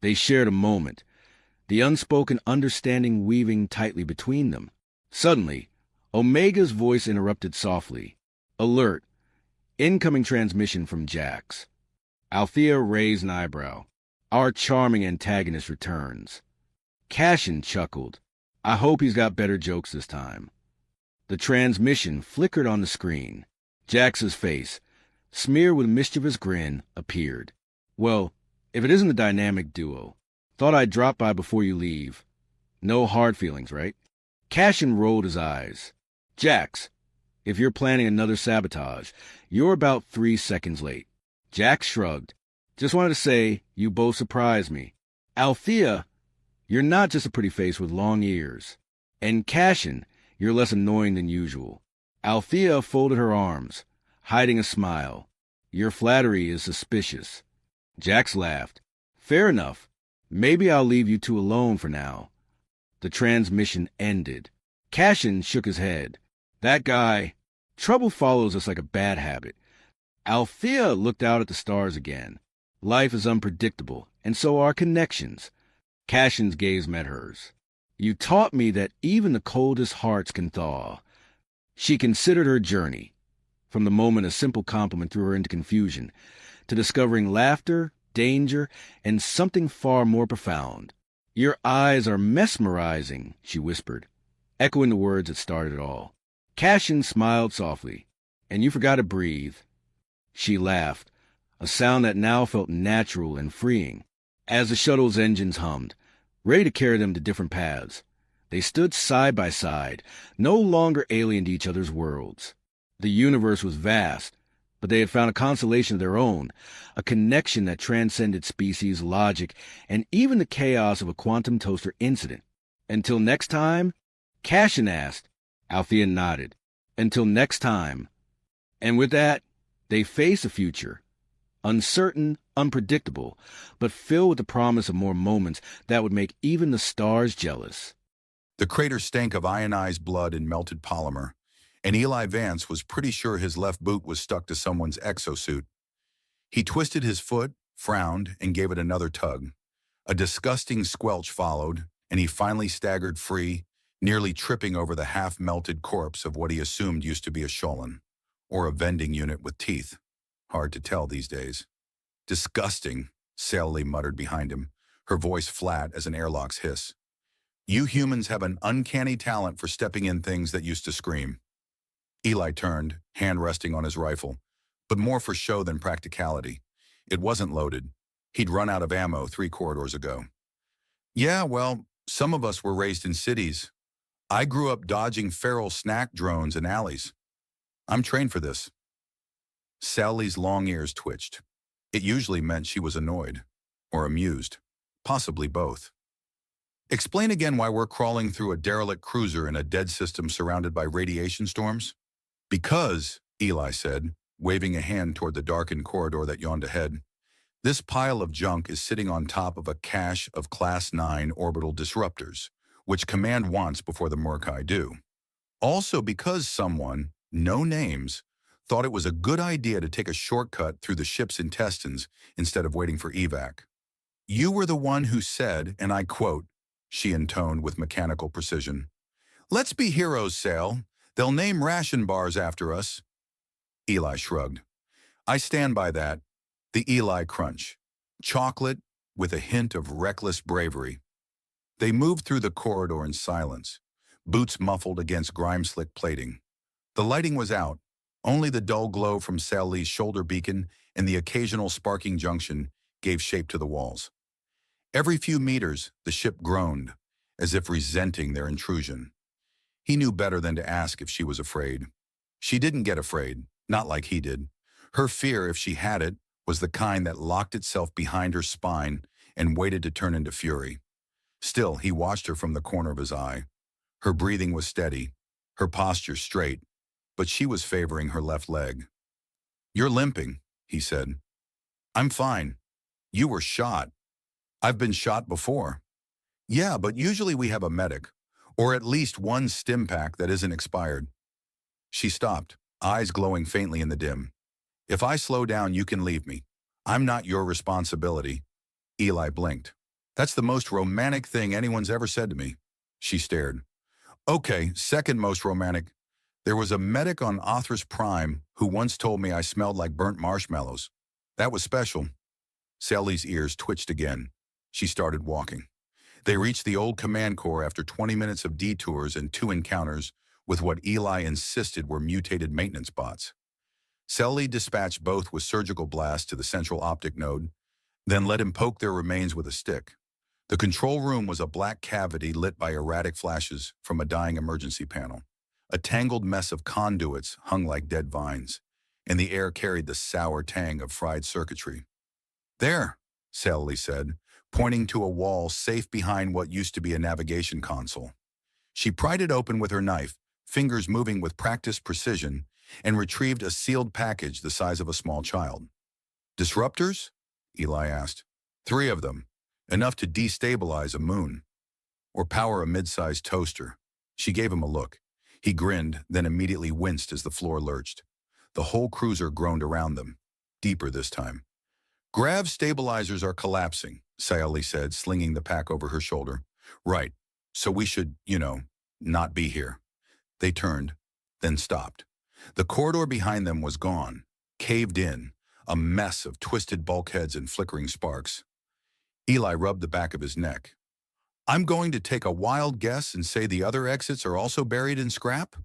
They shared a moment, the unspoken understanding weaving tightly between them. Suddenly, Omega's voice interrupted softly. Alert. Incoming transmission from Jax. Althea raised an eyebrow. Our charming antagonist returns. Cashin chuckled. I hope he's got better jokes this time. The transmission flickered on the screen. Jax's face, smeared with a mischievous grin, appeared. Well, if it isn't the dynamic duo. Thought I'd drop by before you leave. No hard feelings, right? Cashin rolled his eyes. Jax, if you're planning another sabotage, you're about 3 seconds late. Jax shrugged. Just wanted to say, you both surprised me. Althea, you're not just a pretty face with long ears. And Cashin, you're less annoying than usual. Althea folded her arms, hiding a smile. Your flattery is suspicious. Jax laughed. Fair enough. Maybe I'll leave you two alone for now. The transmission ended. Cashin shook his head. That guy, trouble follows us like a bad habit. Althea looked out at the stars again. Life is unpredictable, and so are connections. Cashin's gaze met hers. You taught me that even the coldest hearts can thaw. She considered her journey, from the moment a simple compliment threw her into confusion, to discovering laughter, danger, and something far more profound. Your eyes are mesmerizing, she whispered, echoing the words that started it all. Cashin smiled softly. And you forgot to breathe. She laughed. a sound that now felt natural and freeing. As the shuttle's engines hummed, ready to carry them to different paths, they stood side by side, no longer alien to each other's worlds. The universe was vast, but they had found a constellation of their own, a connection that transcended species, logic, and even the chaos of a quantum toaster incident. Until next time? Cashin asked. Althea nodded. Until next time. And with that, they faced a future. Uncertain, unpredictable, but filled with the promise of more moments that would make even the stars jealous. The crater stank of ionized blood and melted polymer, and Eli Vance was pretty sure his left boot was stuck to someone's exosuit. He twisted his foot, frowned, and gave it another tug. A disgusting squelch followed, and he finally staggered free, nearly tripping over the half-melted corpse of what he assumed used to be a Sholin, or a vending unit with teeth. Hard to tell these days. Disgusting, Sally muttered behind him, her voice flat as an airlock's hiss. You humans have an uncanny talent for stepping in things that used to scream. Eli turned, hand resting on his rifle, but more for show than practicality. It wasn't loaded. He'd run out of ammo 3 corridors ago. Yeah, well, some of us were raised in cities. I grew up dodging feral snack drones in alleys. I'm trained for this. Sally's long ears twitched. It usually meant she was annoyed, or amused, possibly both. Explain again why we're crawling through a derelict cruiser in a dead system surrounded by radiation storms? Because, Eli said, waving a hand toward the darkened corridor that yawned ahead, this pile of junk is sitting on top of a cache of Class 9 orbital disruptors, which Command wants before the Murkai do. Also because someone, no names, thought it was a good idea to take a shortcut through the ship's intestines instead of waiting for evac. You were the one who said, and I quote, she intoned with mechanical precision, "Let's be heroes, Sal. They'll name ration bars after us." Eli shrugged. I stand by that. The Eli crunch. Chocolate with a hint of reckless bravery. They moved through the corridor in silence, boots muffled against grime-slick plating. The lighting was out. Only the dull glow from Sally's shoulder beacon and the occasional sparking junction gave shape to the walls. Every few meters, the ship groaned, as if resenting their intrusion. He knew better than to ask if she was afraid. She didn't get afraid, not like he did. Her fear, if she had it, was the kind that locked itself behind her spine and waited to turn into fury. Still, he watched her from the corner of his eye. Her breathing was steady, her posture straight, but she was favoring her left leg. You're limping, he said. I'm fine. You were shot. I've been shot before. Yeah, but usually we have a medic, or at least one stim pack that isn't expired. She stopped, eyes glowing faintly in the dim. If I slow down, you can leave me. I'm not your responsibility. Eli blinked. That's the most romantic thing anyone's ever said to me. She stared. Okay, second most romantic. There was a medic on Othras Prime who once told me I smelled like burnt marshmallows. That was special. Sally's ears twitched again. She started walking. They reached the old command core after 20 minutes of detours and 2 encounters with what Eli insisted were mutated maintenance bots. Sally dispatched both with surgical blasts to the central optic node, then let him poke their remains with a stick. The control room was a black cavity lit by erratic flashes from a dying emergency panel. A tangled mess of conduits hung like dead vines, and the air carried the sour tang of fried circuitry. There, Sally said, pointing to a wall safe behind what used to be a navigation console. She pried it open with her knife, fingers moving with practiced precision, and retrieved a sealed package the size of a small child. Disruptors? Eli asked. 3 of them, enough to destabilize a moon. Or power a mid-sized toaster. She gave him a look. He grinned, then immediately winced as the floor lurched. The whole cruiser groaned around them, deeper this time. Grav stabilizers are collapsing, Sayali said, slinging the pack over her shoulder. Right, so we should, not be here. They turned, then stopped. The corridor behind them was gone, caved in, a mess of twisted bulkheads and flickering sparks. Eli rubbed the back of his neck. I'm going to take a wild guess and say the other exits are also buried in scrap?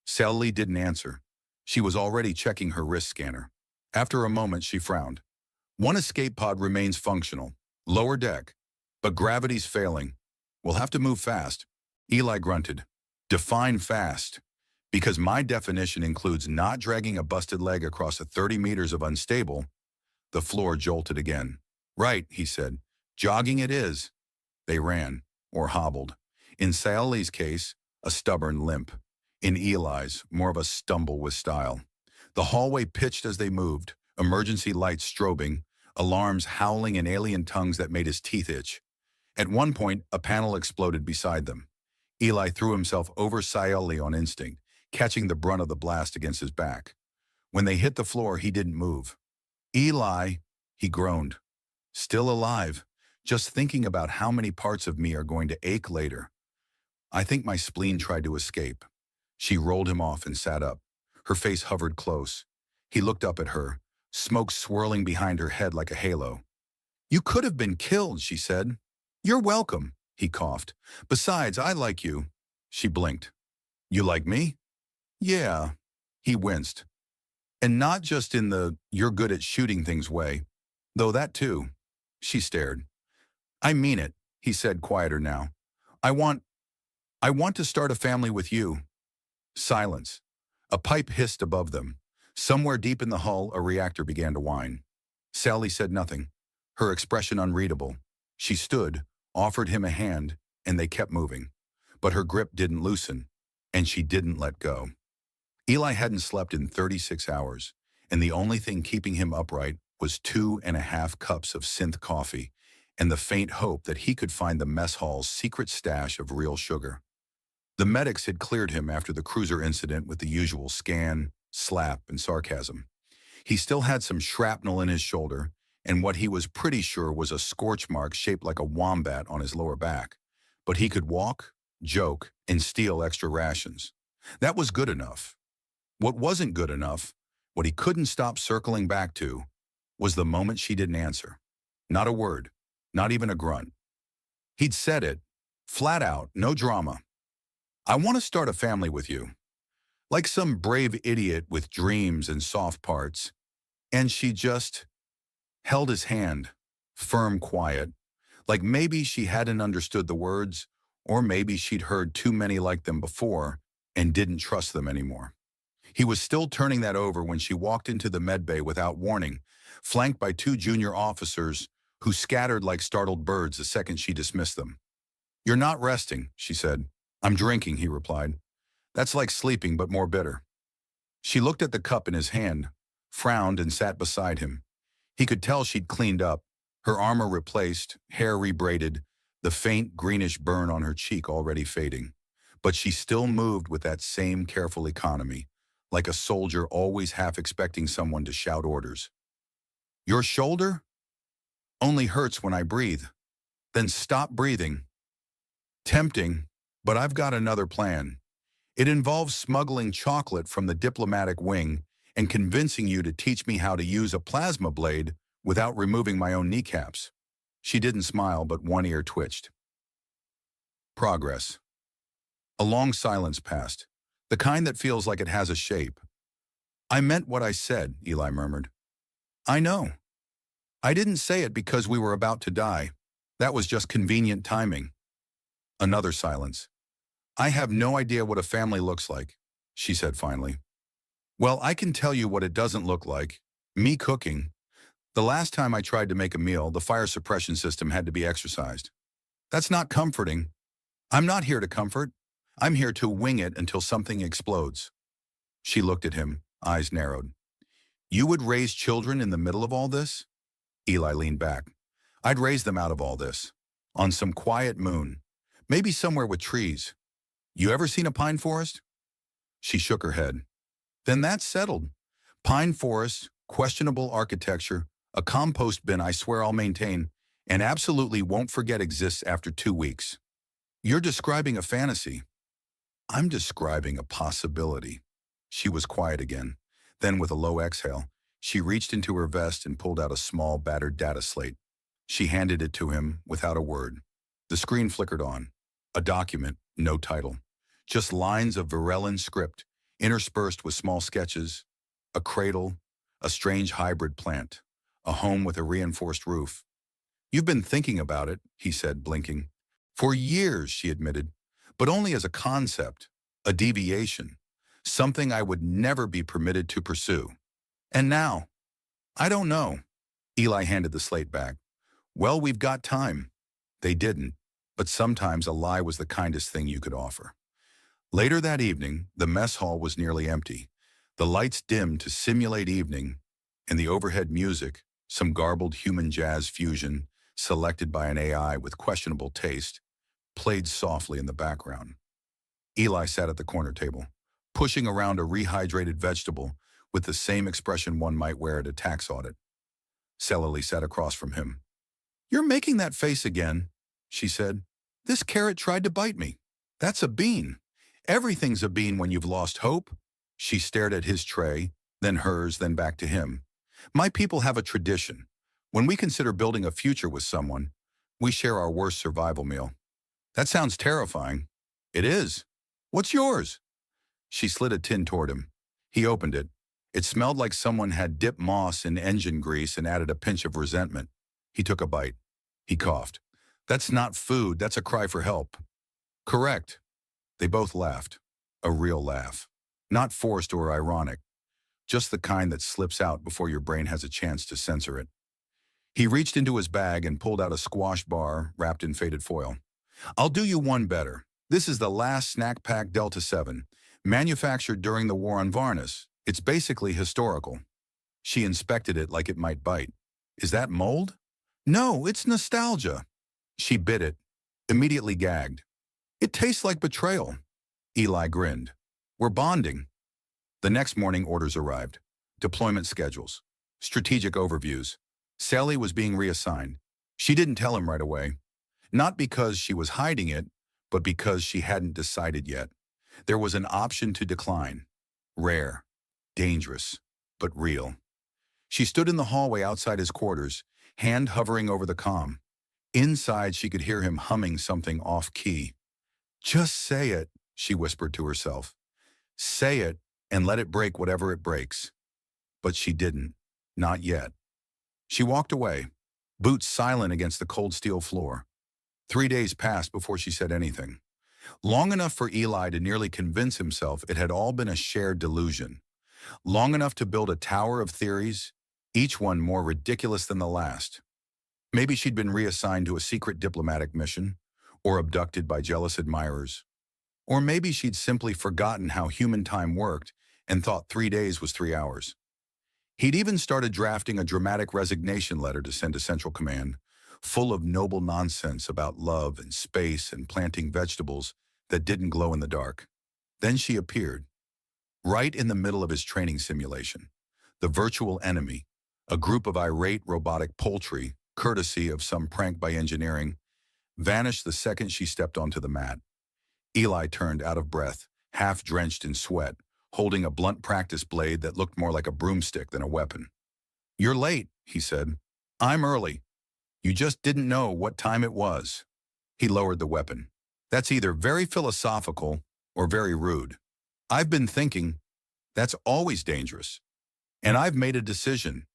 Sally didn't answer. She was already checking her wrist scanner. After a moment, she frowned. One escape pod remains functional, lower deck, but gravity's failing. We'll have to move fast. Eli grunted. Define fast. Because my definition includes not dragging a busted leg across 30 meters of unstable. The floor jolted again. Right, he said. Jogging it is. They ran, or hobbled. In Sayali's case, a stubborn limp. In Eli's, more of a stumble with style. The hallway pitched as they moved, emergency lights strobing, alarms howling in alien tongues that made his teeth itch. At one point, a panel exploded beside them. Eli threw himself over Sayali on instinct, catching the brunt of the blast against his back. When they hit the floor, he didn't move. Eli, he groaned. Still alive, just thinking about how many parts of me are going to ache later. I think my spleen tried to escape. She rolled him off and sat up. Her face hovered close. He looked up at her, smoke swirling behind her head like a halo. You could have been killed, she said. You're welcome, he coughed. Besides, I like you. She blinked. You like me? Yeah. He winced. And not just in the you're good at shooting things way, though that too. She stared. I mean it, he said, quieter now. I want to start a family with you. Silence. A pipe hissed above them. Somewhere deep in the hull, a reactor began to whine. Sally said nothing, her expression unreadable. She stood, offered him a hand, and they kept moving. But her grip didn't loosen, and she didn't let go. Eli hadn't slept in 36 hours, and the only thing keeping him upright was 2.5 cups of synth coffee and the faint hope that he could find the mess hall's secret stash of real sugar. The medics had cleared him after the cruiser incident with the usual scan, slap, and sarcasm. He still had some shrapnel in his shoulder, and what he was pretty sure was a scorch mark shaped like a wombat on his lower back. But he could walk, joke, and steal extra rations. That was good enough. What wasn't good enough, what he couldn't stop circling back to, was the moment she didn't answer. Not a word, not even a grunt. He'd said it, flat out, no drama. I want to start a family with you. Like some brave idiot with dreams and soft parts. And she just held his hand, firm, quiet, like maybe she hadn't understood the words, or maybe she'd heard too many like them before and didn't trust them anymore. He was still turning that over when she walked into the medbay without warning, flanked by 2 junior officers who scattered like startled birds the second she dismissed them. You're not resting, she said. I'm drinking, he replied. That's like sleeping, but more bitter. She looked at the cup in his hand, frowned, and sat beside him. He could tell she'd cleaned up, her armor replaced, hair rebraided, the faint greenish burn on her cheek already fading. But she still moved with that same careful economy, like a soldier always half expecting someone to shout orders. Your shoulder? Only hurts when I breathe. Then stop breathing. Tempting, but I've got another plan. It involves smuggling chocolate from the diplomatic wing and convincing you to teach me how to use a plasma blade without removing my own kneecaps. She didn't smile, but one ear twitched. Progress. A long silence passed, the kind that feels like it has a shape. I meant what I said, Eli murmured. I know. I didn't say it because we were about to die. That was just convenient timing. Another silence. I have no idea what a family looks like, she said finally. Well, I can tell you what it doesn't look like. Me cooking. The last time I tried to make a meal, the fire suppression system had to be exercised. That's not comforting. I'm not here to comfort. I'm here to wing it until something explodes. She looked at him, eyes narrowed. You would raise children in the middle of all this? Eli leaned back. I'd raise them out of all this. On some quiet moon. Maybe somewhere with trees. You ever seen a pine forest? She shook her head. Then that's settled. Pine forest, questionable architecture, a compost bin I swear I'll maintain, and absolutely won't forget exists after 2 weeks. You're describing a fantasy. I'm describing a possibility. She was quiet again. Then with a low exhale, she reached into her vest and pulled out a small, battered data slate. She handed it to him without a word. The screen flickered on. A document, no title. Just lines of Varellan script, interspersed with small sketches. A cradle, a strange hybrid plant, a home with a reinforced roof. You've been thinking about it, he said, blinking. For years, she admitted, but only as a concept, a deviation, something I would never be permitted to pursue. And now, I don't know. Eli handed the slate back. Well, we've got time. They didn't, but sometimes a lie was the kindest thing you could offer. Later that evening, the mess hall was nearly empty. The lights dimmed to simulate evening, and the overhead music, some garbled human jazz fusion selected by an AI with questionable taste, played softly in the background. Eli sat at the corner table, pushing around a rehydrated vegetable with the same expression one might wear at a tax audit. Cecily sat across from him. You're making that face again, she said. This carrot tried to bite me. That's a bean. Everything's a bean when you've lost hope. She stared at his tray, then hers, then back to him. My people have a tradition. When we consider building a future with someone, we share our worst survival meal. That sounds terrifying. It is. What's yours? She slid a tin toward him. He opened it. It smelled like someone had dipped moss in engine grease and added a pinch of resentment. He took a bite. He coughed. That's not food, that's a cry for help. Correct. They both laughed. A real laugh. Not forced or ironic. Just the kind that slips out before your brain has a chance to censor it. He reached into his bag and pulled out a squash bar wrapped in faded foil. I'll do you one better. This is the last snack pack Delta 7, manufactured during the war on Varnus. It's basically historical. She inspected it like it might bite. Is that mold? No, it's nostalgia. She bit it, immediately gagged. It tastes like betrayal. Eli grinned. We're bonding. The next morning, orders arrived. Deployment schedules. Strategic overviews. Sally was being reassigned. She didn't tell him right away. Not because she was hiding it, but because she hadn't decided yet. There was an option to decline. Rare. Dangerous. But real. She stood in the hallway outside his quarters, hand hovering over the comm. Inside, she could hear him humming something off-key. Just say it, she whispered to herself. Say it, and let it break whatever it breaks. But she didn't. Not yet. She walked away, boots silent against the cold steel floor. 3 days passed before she said anything. Long enough for Eli to nearly convince himself it had all been a shared delusion. Long enough to build a tower of theories, each one more ridiculous than the last. Maybe she'd been reassigned to a secret diplomatic mission, or abducted by jealous admirers. Or maybe she'd simply forgotten how human time worked and thought 3 days was 3 hours. He'd even started drafting a dramatic resignation letter to send to Central Command, full of noble nonsense about love and space and planting vegetables that didn't glow in the dark. Then she appeared, right in the middle of his training simulation. The virtual enemy, a group of irate robotic poultry, courtesy of some prank by engineering, vanished the second she stepped onto the mat. Eli turned out of breath, half drenched in sweat, holding a blunt practice blade that looked more like a broomstick than a weapon. You're late, he said. I'm early. You just didn't know what time it was. He lowered the weapon. That's either very philosophical or very rude. I've been thinking, that's always dangerous. And I've made a decision.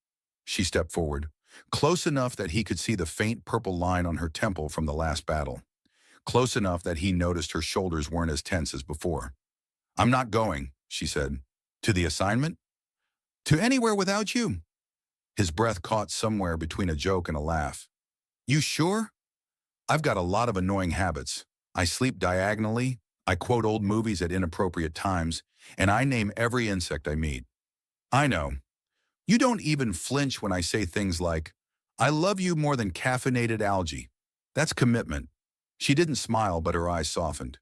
She stepped forward, close enough that he could see the faint purple line on her temple from the last battle. Close enough that he noticed her shoulders weren't as tense as before. I'm not going, she said. To the assignment? To anywhere without you. His breath caught somewhere between a joke and a laugh. You sure? I've got a lot of annoying habits. I sleep diagonally, I quote old movies at inappropriate times, and I name every insect I meet. I know. You don't even flinch when I say things like, I love you more than caffeinated algae. That's commitment. She didn't smile, but her eyes softened.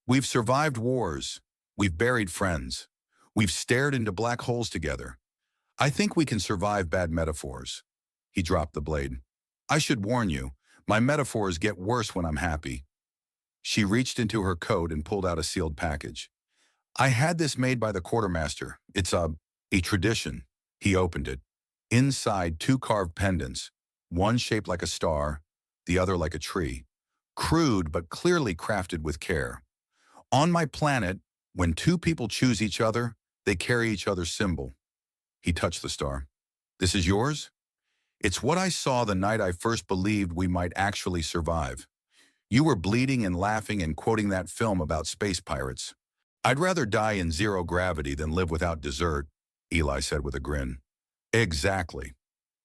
We've survived wars. We've buried friends. We've stared into black holes together. I think we can survive bad metaphors. He dropped the blade. I should warn you, my metaphors get worse when I'm happy. She reached into her coat and pulled out a sealed package. I had this made by the quartermaster. It's a tradition. He opened it. Inside, 2 carved pendants, one shaped like a star, the other like a tree. Crude, but clearly crafted with care. On my planet, when 2 people choose each other, they carry each other's symbol. He touched the star. This is yours? It's what I saw the night I first believed we might actually survive. You were bleeding and laughing and quoting that film about space pirates. I'd rather die in zero gravity than live without dessert, Eli said with a grin. Exactly.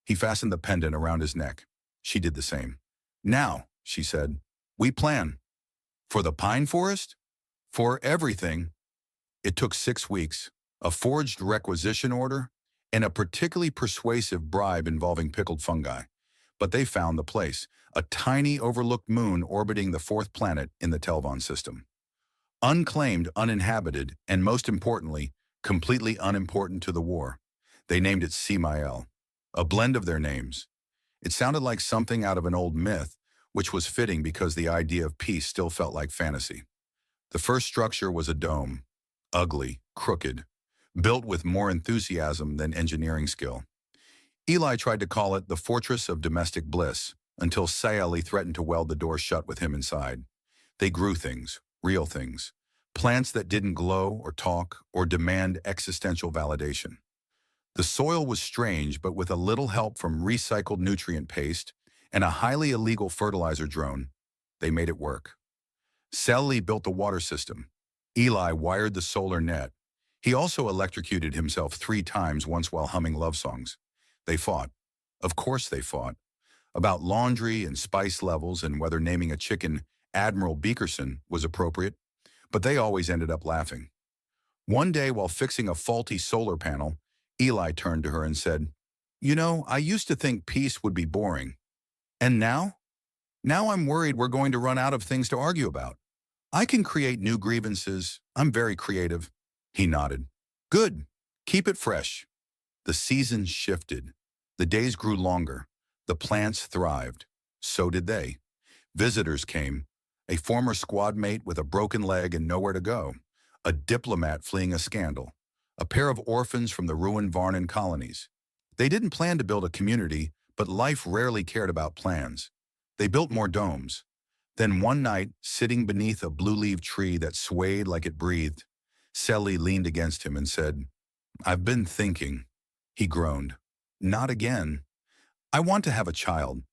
He fastened the pendant around his neck. She did the same. Now, she said, we plan. For the pine forest? For everything. It took 6 weeks, a forged requisition order, and a particularly persuasive bribe involving pickled fungi. But they found the place, a tiny overlooked moon orbiting the fourth planet in the Telvon system. Unclaimed, uninhabited, and most importantly, completely unimportant to the war. They named it Semael, a blend of their names. It sounded like something out of an old myth, which was fitting because the idea of peace still felt like fantasy. The first structure was a dome, ugly, crooked, built with more enthusiasm than engineering skill. Eli tried to call it the Fortress of Domestic Bliss, until Sayeli threatened to weld the door shut with him inside. They grew things, real things, plants that didn't glow or talk or demand existential validation. The soil was strange, but with a little help from recycled nutrient paste and a highly illegal fertilizer drone, they made it work. Sayeli built the water system. Eli wired the solar net. He also electrocuted himself 3 times, once while humming love songs. They fought. Of course they fought. About laundry and spice levels and whether naming a chicken Admiral Beakerson was appropriate, but they always ended up laughing. One day, while fixing a faulty solar panel, Eli turned to her and said, "You know, I used to think peace would be boring. And now? Now I'm worried we're going to run out of things to argue about. I can create new grievances. I'm very creative." He nodded. "Good. Keep it fresh." The seasons shifted. The days grew longer. The plants thrived. So did they. Visitors came. A former squad mate with a broken leg and nowhere to go. A diplomat fleeing a scandal. A pair of orphans from the ruined Varnan colonies. They didn't plan to build a community, but life rarely cared about plans. They built more domes. Then one night, sitting beneath a blue-leaved tree that swayed like it breathed, Selly leaned against him and said, "I've been thinking." He groaned. "Not again." "I want to have a child."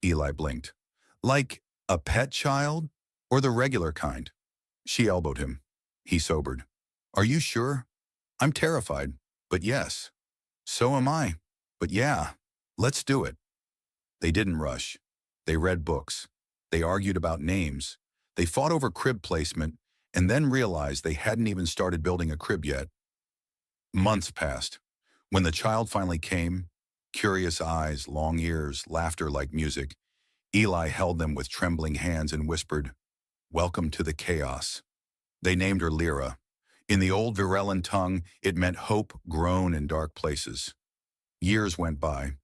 Eli blinked. "Like a pet child? Or the regular kind?" She elbowed him. He sobered. "Are you sure?" "I'm terrified, but yes." "So am I, but yeah, let's do it." They didn't rush. They read books. They argued about names. They fought over crib placement and then realized they hadn't even started building a crib yet. Months passed. When the child finally came, curious eyes, long ears, laughter like music, Eli held them with trembling hands and whispered, "Welcome to the chaos." They named her Lyra. In the old Virellan tongue, it meant hope grown in dark places. Years went by.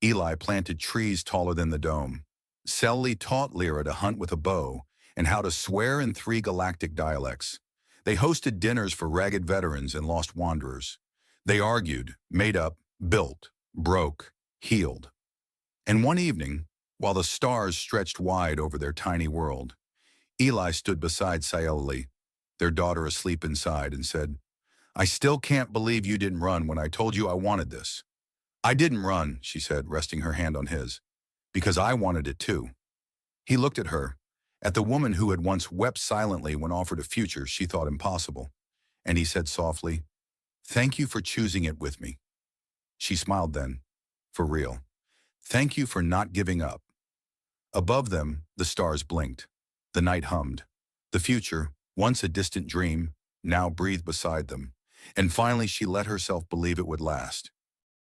Eli planted trees taller than the dome. Selly taught Lyra to hunt with a bow and how to swear in 3 galactic dialects. They hosted dinners for ragged veterans and lost wanderers. They argued, made up, built, broke, healed. And one evening, while the stars stretched wide over their tiny world, Eli stood beside Sayeli, their daughter asleep inside, and said, "I still can't believe you didn't run when I told you I wanted this." "I didn't run," she said, resting her hand on his, "because I wanted it too." He looked at her, at the woman who had once wept silently when offered a future she thought impossible, and he said softly, "Thank you for choosing it with me." She smiled then, for real. "Thank you for not giving up." Above them, the stars blinked. The night hummed. The future, once a distant dream, now breathed beside them. And finally she let herself believe it would last.